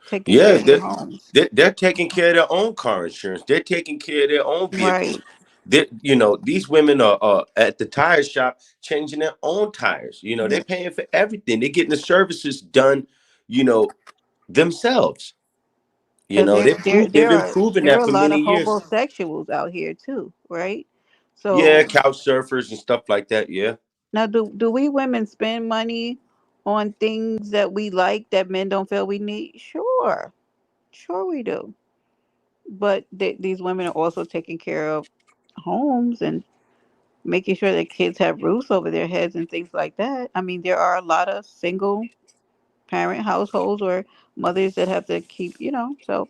taking care Yeah, of their homes, they're taking care of their own car insurance. They're taking care of their own vehicles. right? These women are at the tire shop changing their own tires. They're Yep. paying for everything. They're getting the services done, you know, themselves. Because They've been proving there are that a for lot many of years. homosexuals out here too, right? Yeah, So couch surfers and stuff like that. Yeah. now, do we women spend money on things that we like that men don't feel we need? Sure, sure we do. But these women are also taking care of homes and making sure that kids have roofs over their heads and things like that. I mean, there are a lot of single parent households or mothers that have to keep. So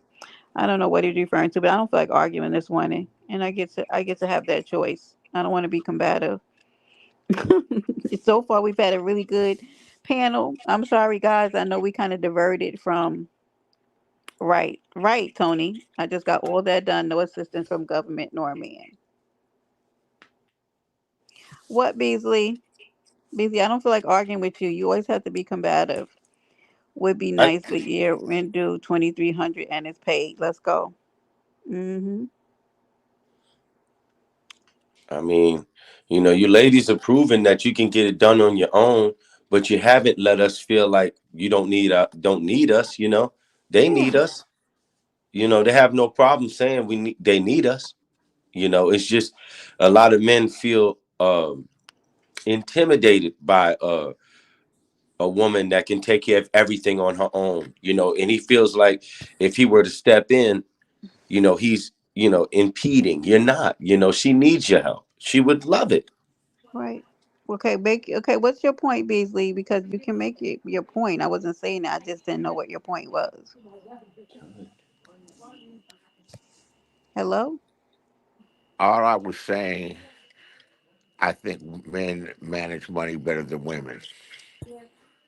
I don't know what he's referring to, but I don't feel like arguing this morning, and I get to have that choice. I don't want to be combative. So far, we've had a really good panel. I'm sorry, guys. I know we kind of diverted from right, Tony. I just got all that done. No assistance from government nor man. What, Beasley? Beasley, I don't feel like arguing with you. You always have to be combative. Would be I nice, but yeah, rent due 2,300 and it's paid. Let's go. Mm-hmm. I mean, you ladies are proving that you can get it done on your own, but you haven't let us feel like you don't need us. They Yeah. need us. They have no problem saying they need us. It's just a lot of men feel intimidated by a woman that can take care of everything on her own. And he feels like if he were to step in, he's impeding. You're not. She needs your help. She would love it. Right. Okay. What's your point, Beasley? Because you can make your point. I wasn't saying that. I just didn't know what your point was. Hello. All I was saying, I think men manage money better than women.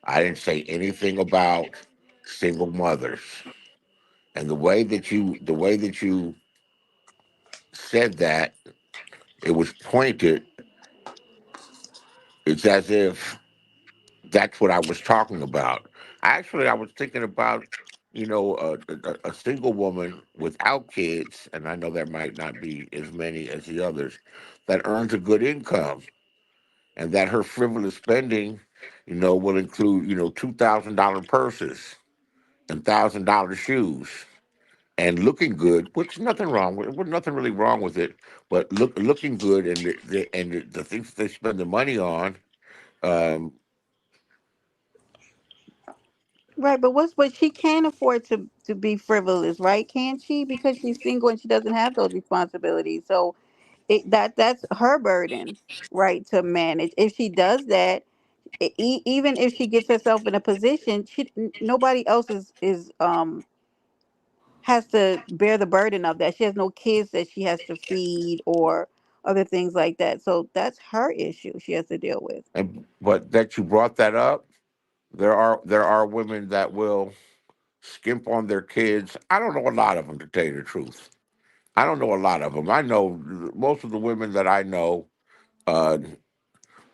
I didn't say anything about single mothers. And the way that you said that, it was pointed. It's as if that's what I was talking about. Actually, I was thinking about, a single woman without kids, and I know there might not be as many as the others, that earns a good income, and that her frivolous spending, will include, $2,000 purses and $1,000 shoes and looking good, which nothing wrong with, well, nothing really wrong with it, but looking good and the things that they spend the money on. Um, Right, but what's but she can afford to be frivolous, right? Can't she? Because she's single and she doesn't have those responsibilities. So that's her burden, right, to manage. If she does that, even if she gets herself in a position, nobody else is has to bear the burden of that. She has no kids that she has to feed or other things like that. So that's her issue she has to deal with. and but that you brought that up, there are women that will skimp on their kids. I don't know a lot of them, to tell you the truth. I don't know a lot of them. I know most of the women that I know uh,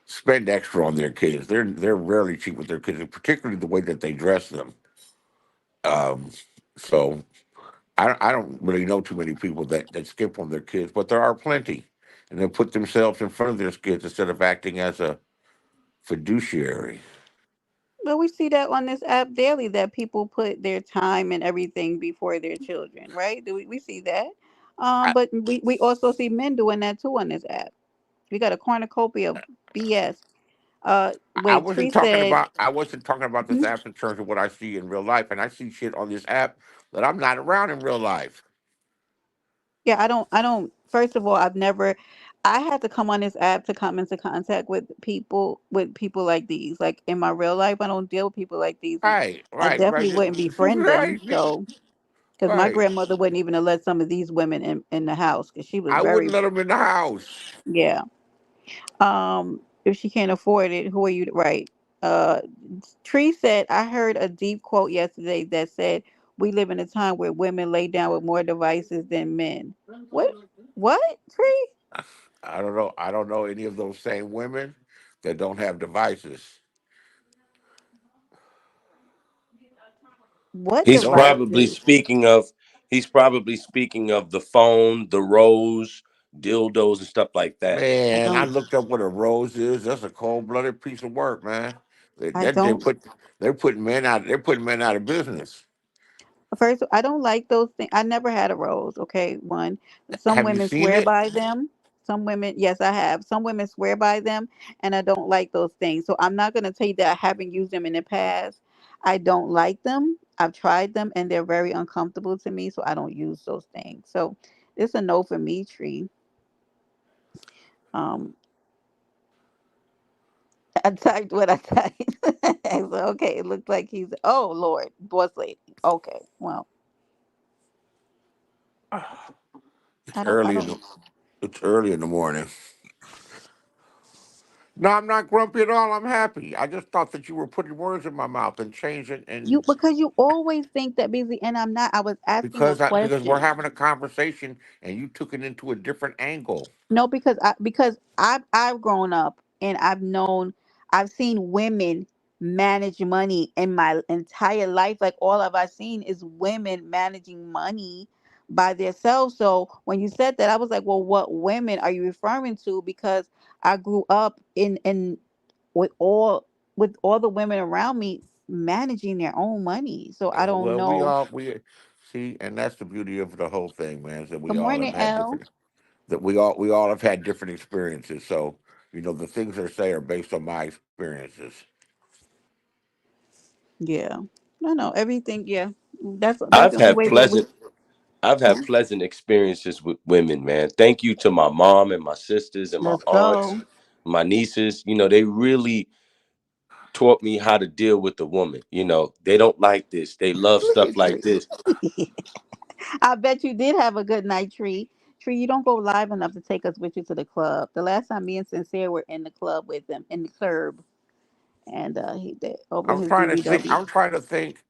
spend extra on their kids. They're rarely cheap with their kids, particularly the way that they dress them. Um, so I don't really know too many people that skimp on their kids, but there are plenty, and they put themselves in front of their kids instead of acting as a fiduciary. But we see that on this app daily that people put their time and everything before their children, right? We see that. I, But we also see men doing that too on this app. We got a cornucopia of BS. I Wait, wasn't Tree talking said, about I wasn't talking about this mhm. app in terms of what I see in real life, and I see shit on this app that I'm not around in real life. Yeah, first of all, I had to come on this app to come into contact with people like these. Like in my real life, I don't deal with people like these, and Right, I right, right, definitely wouldn't befriend them. right, So, because my right. grandmother wouldn't even have let some of these women in the house because she was I wouldn't very, let them in the house. yeah. If she can't afford it, who are you to right? Uh, Tree said, I heard a deep quote yesterday that said, "We live in a time where women lay down with more devices than men." What? What? Tree? I don't know. I don't know any of those same women that don't have devices. What They He's don't have. probably devices? speaking of he's probably speaking of the phone, the rose, dildos and stuff like that. I Man, I don't. looked up what a rose is. That's a cold-blooded piece of work, man. They, I that they don't. put they're putting men out. They're putting men out of business. First, I don't like those things. I never had a rose. Okay, one. Some Have you women seen swear it? by them. Some women, yes, I have. Some women swear by them, and I don't like those things. So I'm not gonna tell you that I haven't used them in the past. I don't like them. I've tried them, and they're very uncomfortable to me. So I don't use those things. So it's a no for me, Tree. Um, I typed what I typed. So, okay, it looked like he's. Oh Lord, boss lady. Okay, well, It's I don't. I early in don't. the it's early in the morning. No, I'm not grumpy at all. I'm happy. I just thought that you were putting words in my mouth and changing You and because you always think that busy, and I'm not. I was asking a because we're question. having a conversation and you took it into a different angle. No, because I've grown up and I've seen women manage money in my entire life. Like all of I've seen is women managing money by themselves. So when you said that, I was like, well, what women are you referring to? Because I grew up in with all with all the women around me managing their own money. So I don't Well, know. we see, and that's the beauty of the whole thing, man. Is that Good we all have morning, had Elle. different that we all have had different experiences. So the things I say are based on my experiences. Yeah. No, everything. Yeah, that's I've the only had way that we. pleasant I've had Huh? pleasant experiences with women, man. Thank you to my mom and my sisters and my Let's aunts, go. my nieces. They really taught me how to deal with the woman. They don't like this. They love Look stuff at like Tree. this. I bet you did have a good night, Tree. Tree, you don't go live enough to take us with you to the club. The last time me and Sincere were in the club with him in the club, and he did over I'm his trying to think. BBW. I'm trying to think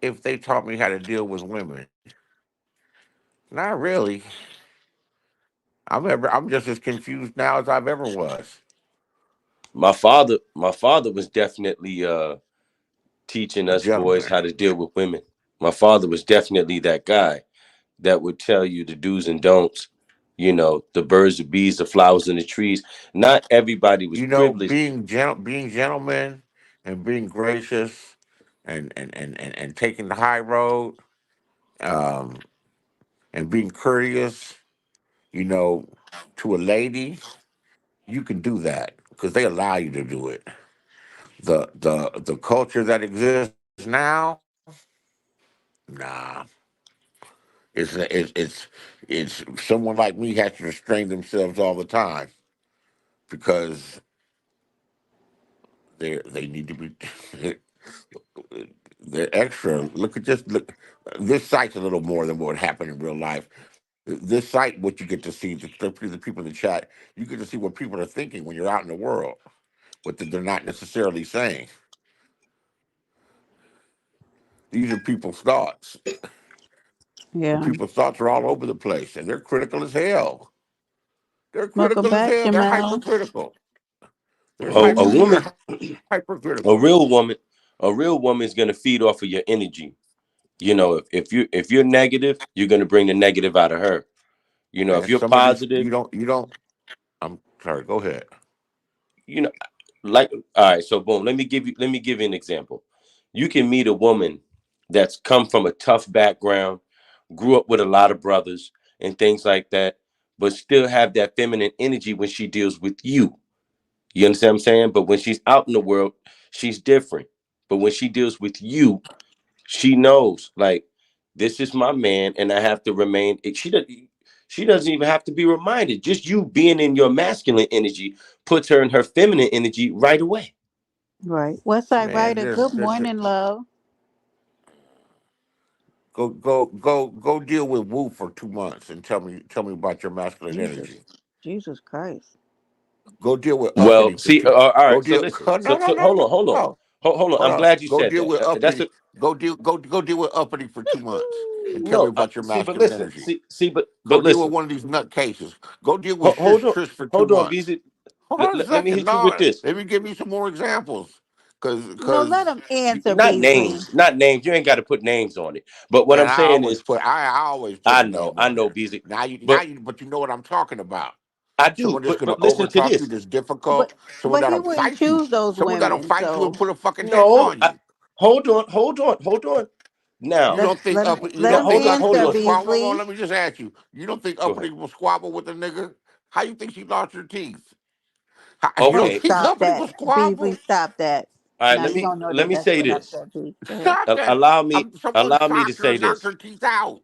if they taught me how to deal with women. Not really. I'm just as confused now as I've ever was. My father was definitely teaching A us boys gentleman. how to deal with women. My father was definitely that guy that would tell you the do's and don'ts. The birds, the bees, the flowers, and the trees. Not everybody was privileged. Being gentlemen and being gracious and taking the high road. um, and being courteous, you know, to a lady, you can do that because they allow you to do it. The culture that exists now, nah, it's someone like me has to restrain themselves all the time because they need to be they're extra. Look at just look. This site's a little more than what happened in real life. This site, what you get to see, the people in the chat, you get to see what people are thinking when you're out in the world, what they're not necessarily saying. These are people's thoughts, and Yeah. people's thoughts are all over the place, and they're critical as hell. They're Welcome critical as back, hell. They're Jamal. hypercritical. A woman, They're a hypercritical. real woman, a real woman is going to feed off of your energy. If you're negative, you're going to bring the negative out of her. If Man, you're some of these positive, you don't. I'm sorry. Go ahead. you know, like, all right. So boom, let me give you an example. You can meet a woman that's come from a tough background, grew up with a lot of brothers and things like that, but still have that feminine energy when she deals with you. You understand what I'm saying? But when she's out in the world, she's different. But when she deals with you, she knows, like, this is my man, and I have to remain. She doesn't even have to be reminded. Just you being in your masculine energy puts her in her feminine energy right away. Right. Westside Man, Rider, good morning, love. go deal with Wu for 2 months and tell me about your masculine Jesus. energy. Jesus Christ. Go deal with Well, uppity for see, two. all Go right. So deal. listen. No, So no, so no, hold no, on, hold on, no. hold on. Hold I'm on. glad you Go said deal that. with That's uppity. a Go deal with uppity for 2 months and tell me no. about your See, but masculine listen. energy. See, but Go deal with listen. one of these nutcases. Go deal with Hold Shish on, Trish for two hold on, months. BZ. Hold Let, on a let, let me second. hit you with No, this. let me give you some more examples. No, Cause let him answer, Not Beasley. names, not names. You ain't got to put names on it. But what man, I'm saying is, I always put a name I on know, there. BZ. Now But you but you know what I'm talking about. I do. Someone that's gonna But listen to overtalk you this. that's But difficult. Someone but he that'll wouldn't fight you. choose those Someone that'll women. fight you and So put a fucking hex No, on you. hold on. Now, You don't think you let no, don't him think hold uppity answer, will on. squabble? Hold on, Beasley. let me just ask you. You don't think Go ahead. uppity will squabble with a nigga? How you think she lost her teeth? You Oh, don't Okay. think stop uppity that. will Beasley, squabble? stop that. All right. Now Let you me don't know let that me that's say what this. upset you. Go ahead. Stop that. Someone Allow me to shocked her say and knocked this. her teeth out.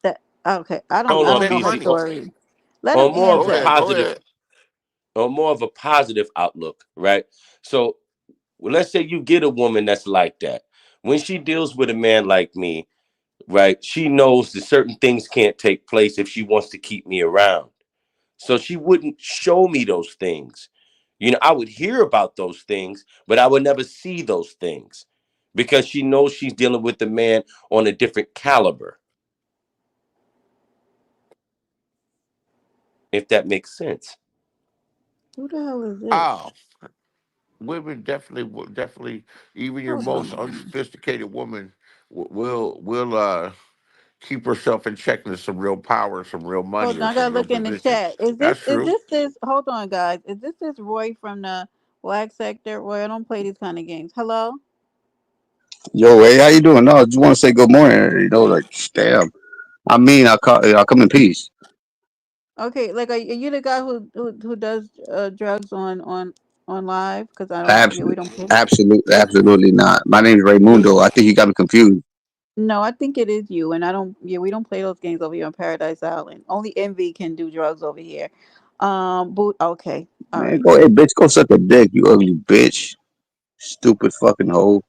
That okay. I'm Hold I just on, don't saying, know her BZ. honey. story. Let him On more of Go a ahead, answer. go positive, ahead. on more of a positive outlook, right? So, well, let's say you get a woman that's like that. When she deals with a man like me, right? She knows that certain things can't take place if she wants to keep me around. So she wouldn't show me those things. I would hear about those things, but I would never see those things because she knows she's dealing with a man on a different caliber, if that makes sense. Who the hell is this? Oh, women definitely, even your Hold most on. unsophisticated woman will keep herself in check with some real power, some real money, Hold or on, I some gotta real look in the position. chat. That's true. Hold on guys. Is this Roy from the black sector? Roy, I don't play these kind of games. Hello? Yo, hey, how you doing? No, I just want to say good morning. Like, damn. I come in peace. Okay, like are you the guy who does drugs on live? Because I don't yeah, we Absolutely, don't play. absolutely not. My name's Raymundo. I think you got me confused. No, I think it is you, and I don't. Yeah, we don't play those games over here on Paradise Island. Only Envy can do drugs over here. But okay, all Man, right. go ahead, bitch. Go suck a dick, you ugly bitch. Stupid fucking hoe.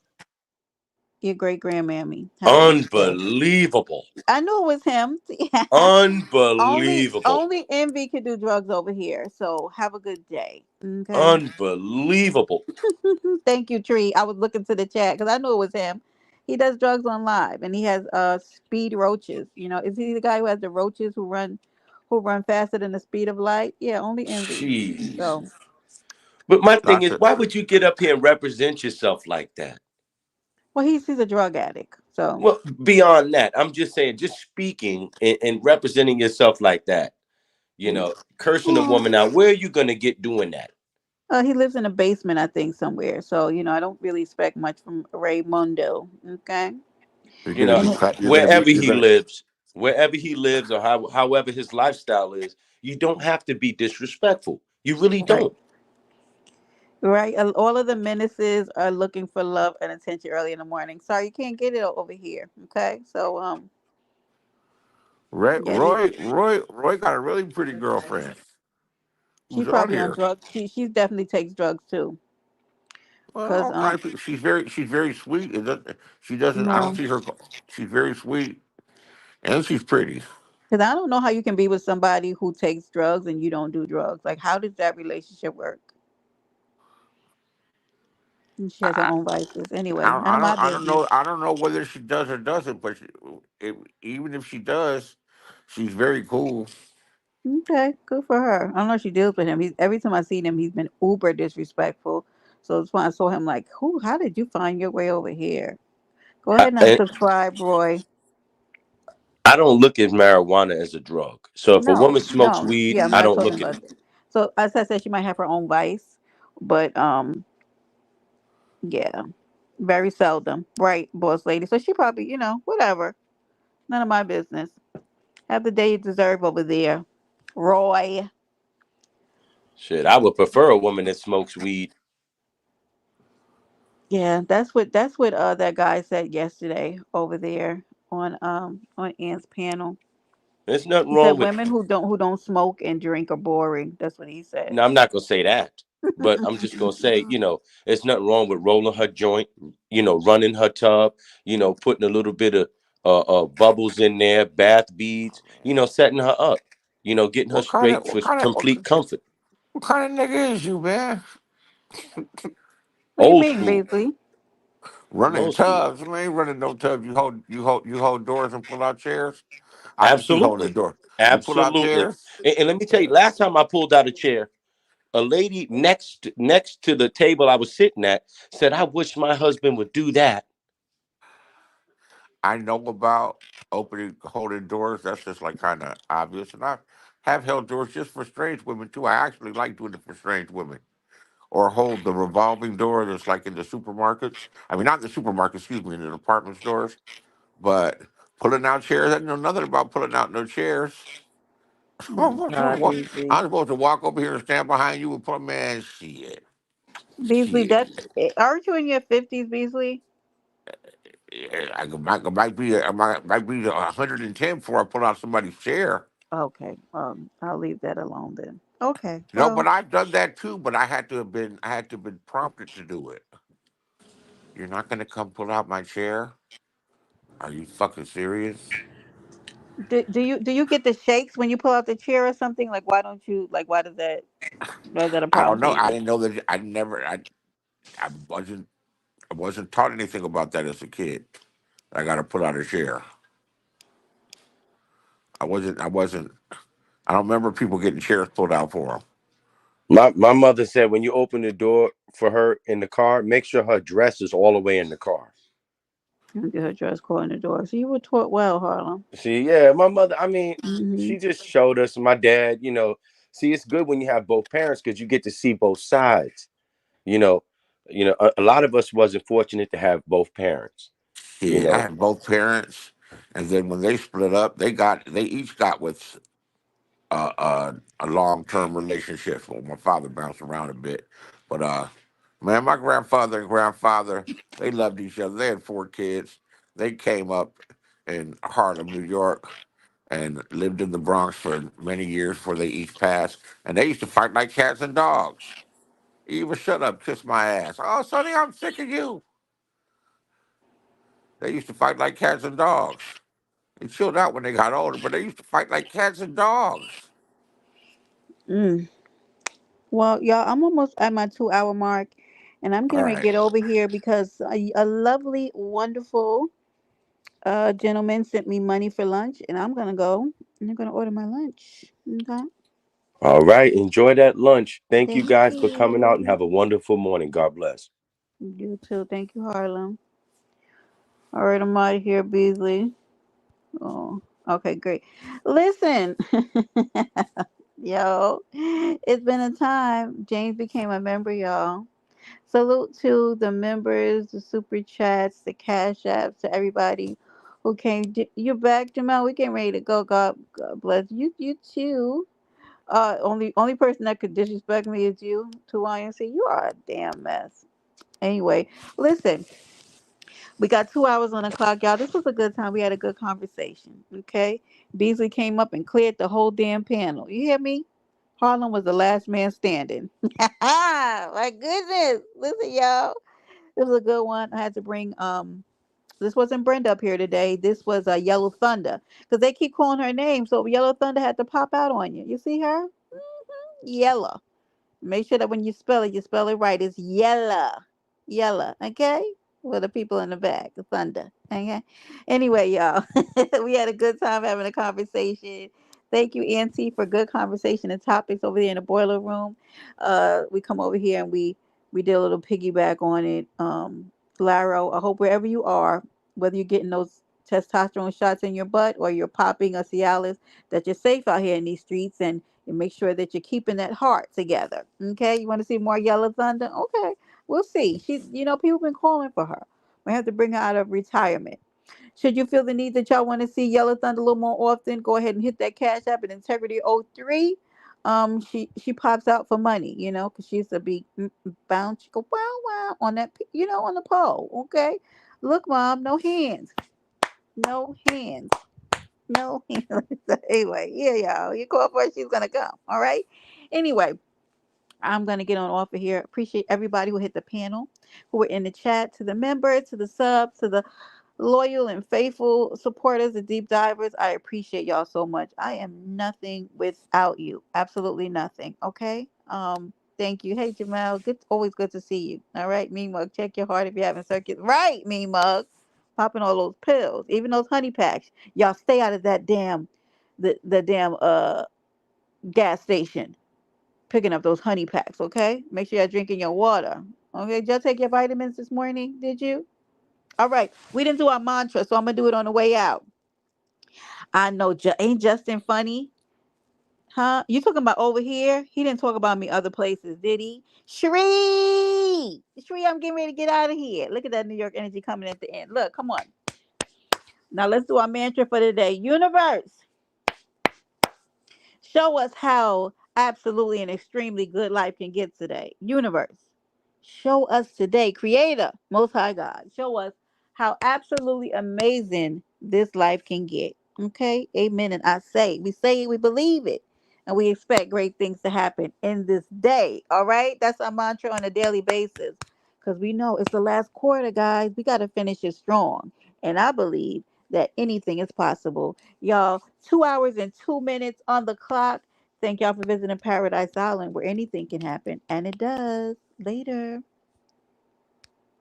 Your great grandmammy. Have a good day. Unbelievable. I knew it was him. Unbelievable. Only Envy can do drugs over here. So have a good day. Okay. Unbelievable. Thank you, Tree. I was looking to the chat because I knew it was him. He does drugs on live, and he has speed roaches. Is he the guy who has the roaches who run faster than the speed of light? Yeah, only Envy. Jeez. So But my thing is, Doctor. why would you get up here and represent yourself like that? well, he's a drug addict. So Well, beyond that, I'm just saying, just speaking and representing yourself like that, cursing a well, woman out. Where are you going to get doing that? he lives in a basement, I think, somewhere. So I don't really expect much from Raymundo. Okay. You're You gonna know, be And it, cut. wherever You're he gonna. lives, wherever he lives, or however his lifestyle is, you don't have to be disrespectful. You really right, don't. right. All of the menaces are looking for love and attention early in the morning. Sorry, you can't get it over here. Okay, so yeah, Roy got a really pretty girlfriend she who's on probably on here. drugs. She definitely takes drugs too. Well, Cause all kinds of people. She's very sweet. She doesn't. I don't no, see her. She's very sweet and she's pretty. because I don't know how you can be with somebody who takes drugs and you don't do drugs. Like, how does that relationship work? And she has her I, own vices. Anyway, none of my I don't business. know. I don't know whether she does or doesn't. But even if she does, she's very cool. Okay, good for her. I don't know if she deals with him. He's every time I seen him, he's been uber disrespectful. So it's when I saw him like, who? How did you find your way over here? Go ahead and And unsubscribe, Roy. I don't look at marijuana as a drug. So if a No, woman smokes no, weed, yeah, I'm I not don't talking look at. about that. So as I said, she might have her own vice, but yeah, very seldom, right, boss lady? So she probably, whatever. None of my business. Have the day you deserve over there, Roy. Shit, I would prefer a woman that smokes weed. Yeah, that's what that guy said yesterday over there on Ann's panel. There's nothing He wrong said with. women who don't smoke and drink are boring. That's what he said. Now, I'm not gonna say that, but I'm just gonna say, there's nothing wrong with rolling her joint, running her tub, putting a little bit of bubbles in there, bath beads, setting her up, getting her straight for complete comfort. What kind of nigga is you, man? What do you Old mean, school. Beasley? I'm Running old school. tubs? Man, ain't running no tubs. You hold doors and pull out chairs. I can see you holding the Absolutely. door. You pull out Absolutely. chairs. And let me tell you, last time I pulled out a chair, a lady next to the table I was sitting at said, "I wish my husband would do that." I know about holding doors. That's just like kind of obvious. And I have held doors just for strange women too. I actually like doing it for strange women. Or hold the revolving door that's like in the supermarkets. I mean, not in the supermarket, excuse me, in the department stores. But pulling out chairs, I know nothing about pulling out no chairs. Oh I'm my supposed to God, walk, Beasley. I'm supposed to walk over here and stand behind you and put man, shit. Beasley, Shit. aren't you in your 50s, Beasley? Yeah, I might be 110 before I pull out somebody's chair. Okay, I'll leave that alone then. Okay, No, well, but I've done that too. But I had to have been prompted to do it. You're not gonna come pull out my chair? Are you fucking serious? do you get the shakes when you pull out the chair or something? Like, why don't you like? Why is that a I problem don't for know. I you? didn't know that. I wasn't taught anything about that as a kid. I got to pull out a chair. I wasn't. I don't remember people getting chairs pulled out for them. My mother said when you open the door for her in the car, make sure her dress is all the way in the car. And get her dress caught in the door. So you were taught well, Harlem. See, yeah, my mother, I mean, Hmm. she just showed us, my dad, see, it's good when you have both parents because you get to see both sides. You know, a lot of us wasn't fortunate to have both parents, you Yeah, I know. had both parents, and then when they split up, they each got with a long term relationship. Well, my father bounced around a bit, but man, my grandfather and grandfather they loved each other. They had 4 kids. They came up in Harlem, New York, and lived in the Bronx for many years before they each passed. And they used to fight like cats and dogs. Eva, shut up, kiss my ass. Oh, Sonny, I'm sick of you. They used to fight like cats and dogs. They chilled out when they got older, but they used to fight like cats and dogs. Mm. Well, y'all, I'm almost at my 2 hour mark, and I'm All gonna right. get over here because a lovely, wonderful gentleman sent me money for lunch, and I'm gonna go and I'm gonna order my lunch. Okay. All right, enjoy that lunch. Thank you Thank guys for coming out and you. have a wonderful morning. God bless. You too. Thank you, Harlem. All right, I'm out of here, Beasley. Oh, okay, great. Listen, yo, it's been a time. James became a member, y'all. Salute to the members, the super chats, the cash apps, to everybody Okay, you're back, Jamal. We getting ready to go. God bless you. You too. Only person that could disrespect me is you, to YNC. You are a damn mess. Anyway, listen, we got 2 hours on the clock, y'all. This was a good time. We had a good conversation. Okay, Beasley came up and cleared the whole damn panel. You hear me? Harlem was the last man standing. My goodness, listen, y'all. This was a good one. I had to bring This wasn't Brenda up here today. This was Yellow Thunder, because they keep calling her name, so Yellow Thunder had to pop out on you. You see her? Yella. Make sure that when you spell it right. It's Yella. Yella. Okay? For the people in the back, the thunder. Okay? Anyway, y'all, we had a good time having a conversation. Thank you, Auntie, for good conversation and topics over there in the boiler room. We come over here and we did a little piggyback on it. Laro, I hope wherever you are, whether you're getting those testosterone shots in your butt or you're popping a Cialis, that you're safe out here in these streets, and make sure that you're keeping that heart together. Okay, you want to see more Yellow Thunder? Okay, we'll see. People been calling for her. We have to bring her out of retirement. Should you feel the need that y'all want to see Yellow Thunder a little more often, go ahead and hit that cash app at Integrity 03. She pops out for money, because she used to be bound. She go wow wow on that, on the pole. Okay, look, mom, no hands, no hands. No, anyway, yeah, y'all. You call for her, she's gonna come. All right. Anyway, I'm gonna get on off of here. Appreciate everybody who hit the panel, who were in the chat, to the members, to the subs, to the loyal and faithful supporters, the deep divers. I appreciate y'all so much. I am nothing without you. Absolutely nothing. Okay. Thank you. Hey Jamal, always good to see you. All right, me mug. Check your heart if you haven't circuit. Right, me mug. Popping all those pills, even those honey packs. Y'all stay out of that damn the damn gas station picking up those honey packs, okay? Make sure you're drinking your water. Okay, did y'all take your vitamins this morning? Did you? All right, we didn't do our mantra, so I'm gonna do it on the way out. I know, ain't Justin funny? Huh? You talking about over here? He didn't talk about me other places, did he? Shree, I'm getting ready to get out of here. Look at that New York energy coming at the end. Look, come on. Now let's do our mantra for today. Universe, show us how absolutely and extremely good life can get today. Universe, show us today. Creator, Most High God, show us how absolutely amazing this life can get. Okay, amen. And we say it, we believe it, and we expect great things to happen in this day. All right, that's our mantra on a daily basis, because we know it's the last quarter, guys. We got to finish it strong, and I believe that anything is possible. Y'all, 2 hours and 2 minutes on the clock. Thank y'all for visiting Paradise Island, where anything can happen, and it does. Later.